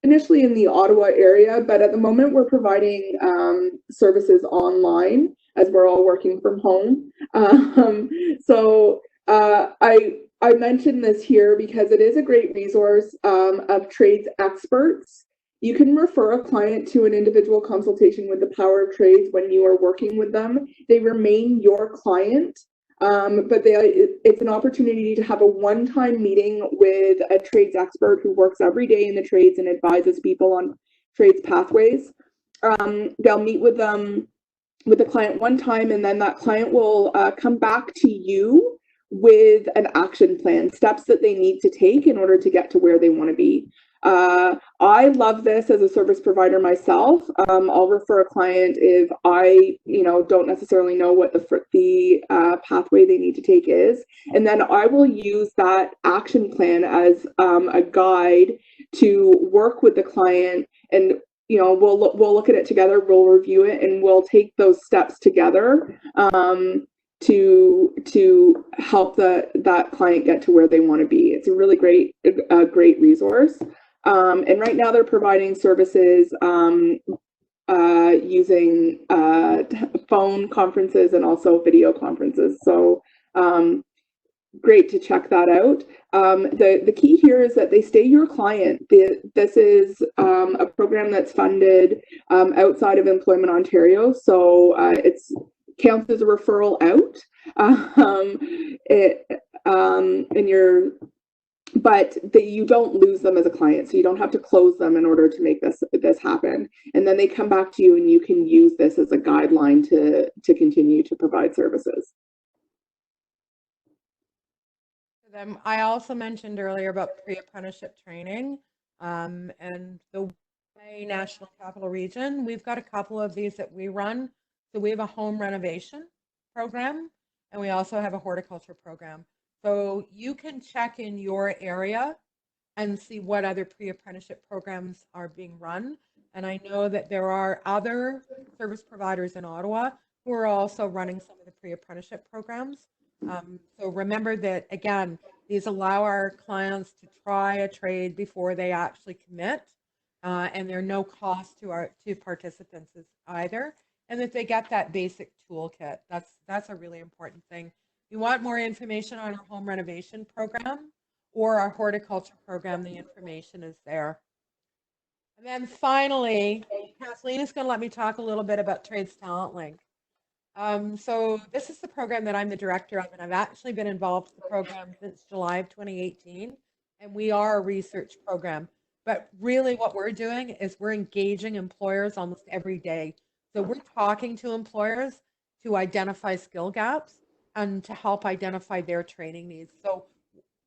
initially in the Ottawa area, but at the moment we're providing services online as we're all working from home. I mentioned this here because it is a great resource of trades experts. You can refer a client to an individual consultation with the Power of Trades when you are working with them. They remain your client, but it's an opportunity to have a one-time meeting with a trades expert who works every day in the trades and advises people on trades pathways. They'll meet with the client one time, and then that client will come back to you with an action plan, steps that they need to take in order to get to where they want to be. I love this as a service provider myself. I'll refer a client if I, don't necessarily know what the pathway they need to take is, and then I will use that action plan as a guide to work with the client, and we'll look at it together, we'll review it, and we'll take those steps together to help that client get to where they want to be. It's a really great resource. And right now they're providing services using phone conferences and also video conferences. So great to check that out. The key here is that they stay your client. This is a program that's funded outside of Employment Ontario, so it's counts as a referral out. But you don't lose them as a client, so you don't have to close them in order to make this happen. And then they come back to you, and you can use this as a guideline to continue to provide services. I also mentioned earlier about pre-apprenticeship training, and the National Capital Region. We've got a couple of these that we run. So we have a home renovation program, and we also have a horticulture program. So you can check in your area and see what other pre-apprenticeship programs are being run. And I know that there are other service providers in Ottawa who are also running some of the pre-apprenticeship programs. So remember that, again, these allow our clients to try a trade before they actually commit, and they're no cost to participants either. And that they get that basic toolkit. That's a really important thing. If you want more information on our home renovation program or our horticulture program, the information is there. And then finally, Kathleen is going to let me talk a little bit about Trades Talent Link. So this is the program that I'm the director of, and I've actually been involved with the program since July of 2018, and we are a research program. But really what we're doing is we're engaging employers almost every day. So we're talking to employers to identify skill gaps and to help identify their training needs. So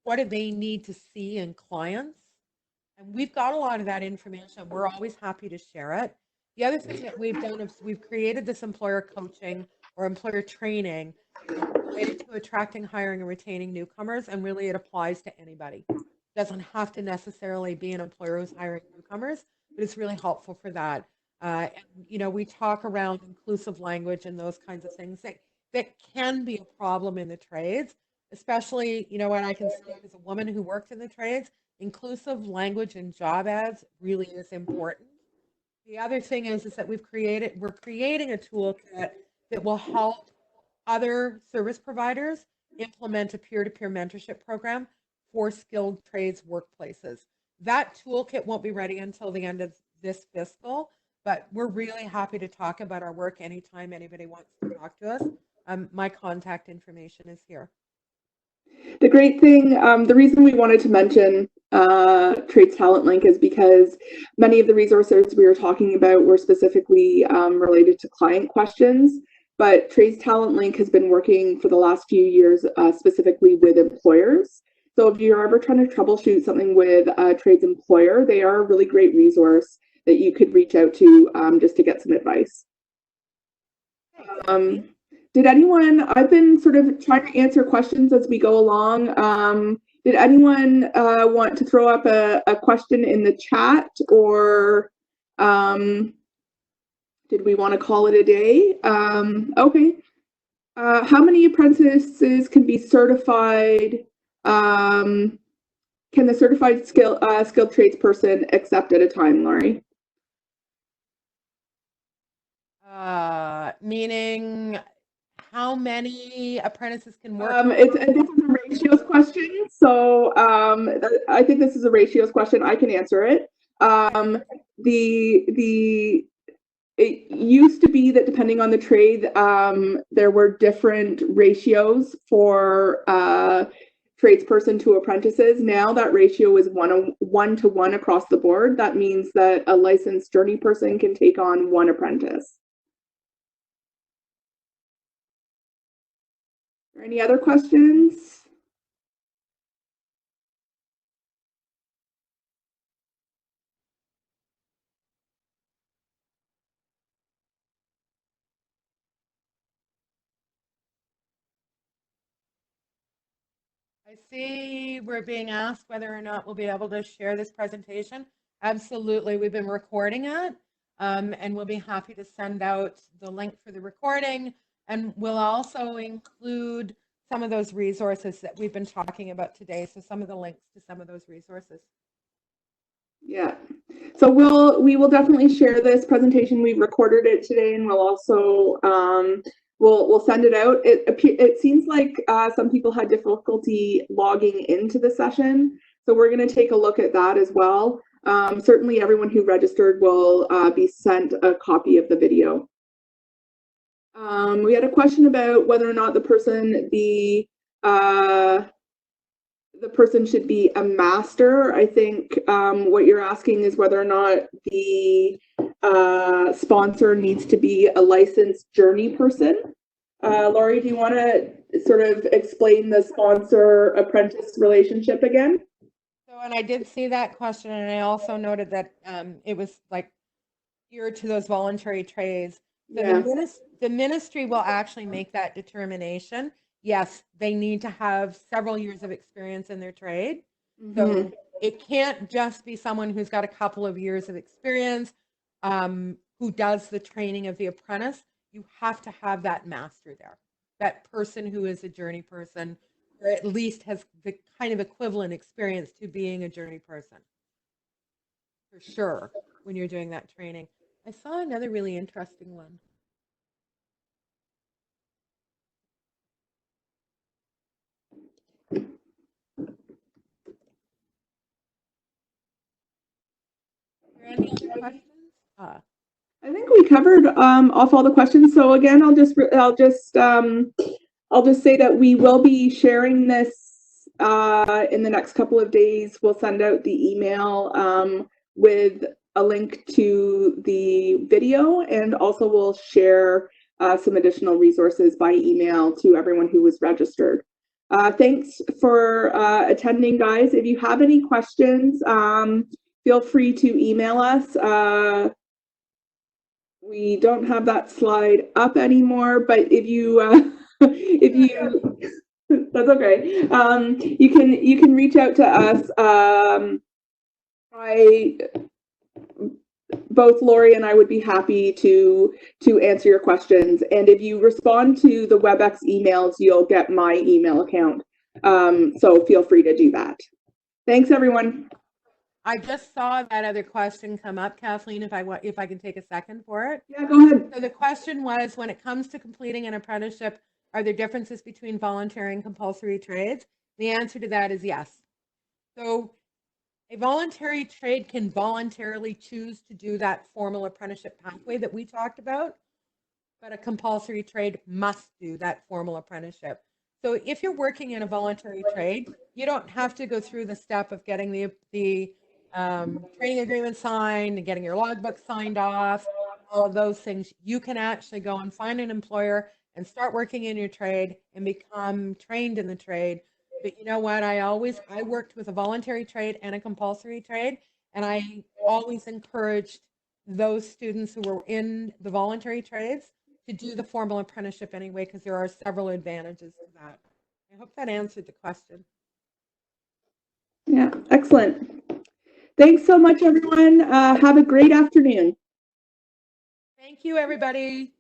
what do they need to see in clients? And we've got a lot of that information. We're always happy to share it. The other thing that we've done is we've created this employer coaching or employer training related to attracting, hiring, and retaining newcomers, and really it applies to anybody. It doesn't have to necessarily be an employer who's hiring newcomers, but it's really helpful for that. And, we talk around inclusive language and those kinds of things that can be a problem in the trades, especially, when I can speak as a woman who worked in the trades, inclusive language in job ads really is important. The other thing is that we're creating a toolkit that will help other service providers implement a peer-to-peer mentorship program for skilled trades workplaces. That toolkit won't be ready until the end of this fiscal, but we're really happy to talk about our work anytime anybody wants to talk to us. My contact information is here. The great thing, the reason we wanted to mention Trades Talent Link is because many of the resources we were talking about were specifically related to client questions. but Trades Talent Link has been working for the last few years specifically with employers. So if you're ever trying to troubleshoot something with a trades employer, they are a really great resource that you could reach out to just to get some advice. Did anyone, I've been sort of trying to answer questions as we go along. Did anyone want to throw up a question in the chat, or did we want to call it a day? Okay. How many apprentices can be certified? Can the certified skilled tradesperson accept at a time, Laurie? Meaning how many apprentices can work? This is a ratios question. So I think this is a ratios question. I can answer it. It used to be that depending on the trade, there were different ratios for tradesperson to apprentices. Now that ratio is 1 to 1 across the board. That means that a licensed journey person can take on 1 apprentice. Any other questions? I see we're being asked whether or not we'll be able to share this presentation. Absolutely, we've been recording it, and we'll be happy to send out the link for the recording, and we'll also include some of those resources that we've been talking about today, so some of the links to some of those resources. Yeah, so we will definitely share this presentation. We've recorded it today, and we'll also we'll send it out. It seems like some people had difficulty logging into the session, so we're going to take a look at that as well. Certainly everyone who registered will be sent a copy of the video. We had a question about whether or not the person should be a master. I think what you're asking is whether or not the sponsor needs to be a licensed journey person. Laurie, do you want to sort of explain the sponsor-apprentice relationship again? So, and I did see that question, and I also noted that it was like geared to those voluntary trades. So Yeah. the ministry will actually make that determination. Yes, they need to have several years of experience in their trade. So it can't just be someone who's got a couple of years of experience who does the training of the apprentice. You have to have that master there, that person who is a journey person, or at least has the kind of equivalent experience to being a journey person. For sure, when you're doing that training. I saw another really interesting one. Any other questions? I think we covered off all the questions. So again, I'll just say that we will be sharing this in the next couple of days. We'll send out the email with a link to the video, and also we'll share some additional resources by email to everyone who was registered. Thanks for attending, guys. If you have any questions, feel free to email us. We don't have that slide up anymore, but if you that's okay. You can reach out to us. Both Laurie and I would be happy to answer your questions. And if you respond to the WebEx emails, you'll get my email account. So feel free to do that. Thanks, everyone. I just saw that other question come up, Kathleen, if I can take a second for it. Yeah, go ahead. So the question was, when it comes to completing an apprenticeship, are there differences between voluntary and compulsory trades? The answer to that is yes. So a voluntary trade can voluntarily choose to do that formal apprenticeship pathway that we talked about, but a compulsory trade must do that formal apprenticeship. So if you're working in a voluntary trade, you don't have to go through the step of getting the training agreement signed and getting your logbook signed off. all of those things, you can actually go and find an employer and start working in your trade and become trained in the trade. But you know what? I worked with a voluntary trade and a compulsory trade, and I always encouraged those students who were in the voluntary trades to do the formal apprenticeship anyway, because there are several advantages to that. I hope that answered the question. Yeah, excellent. Thanks so much, everyone. Have a great afternoon. Thank you, everybody.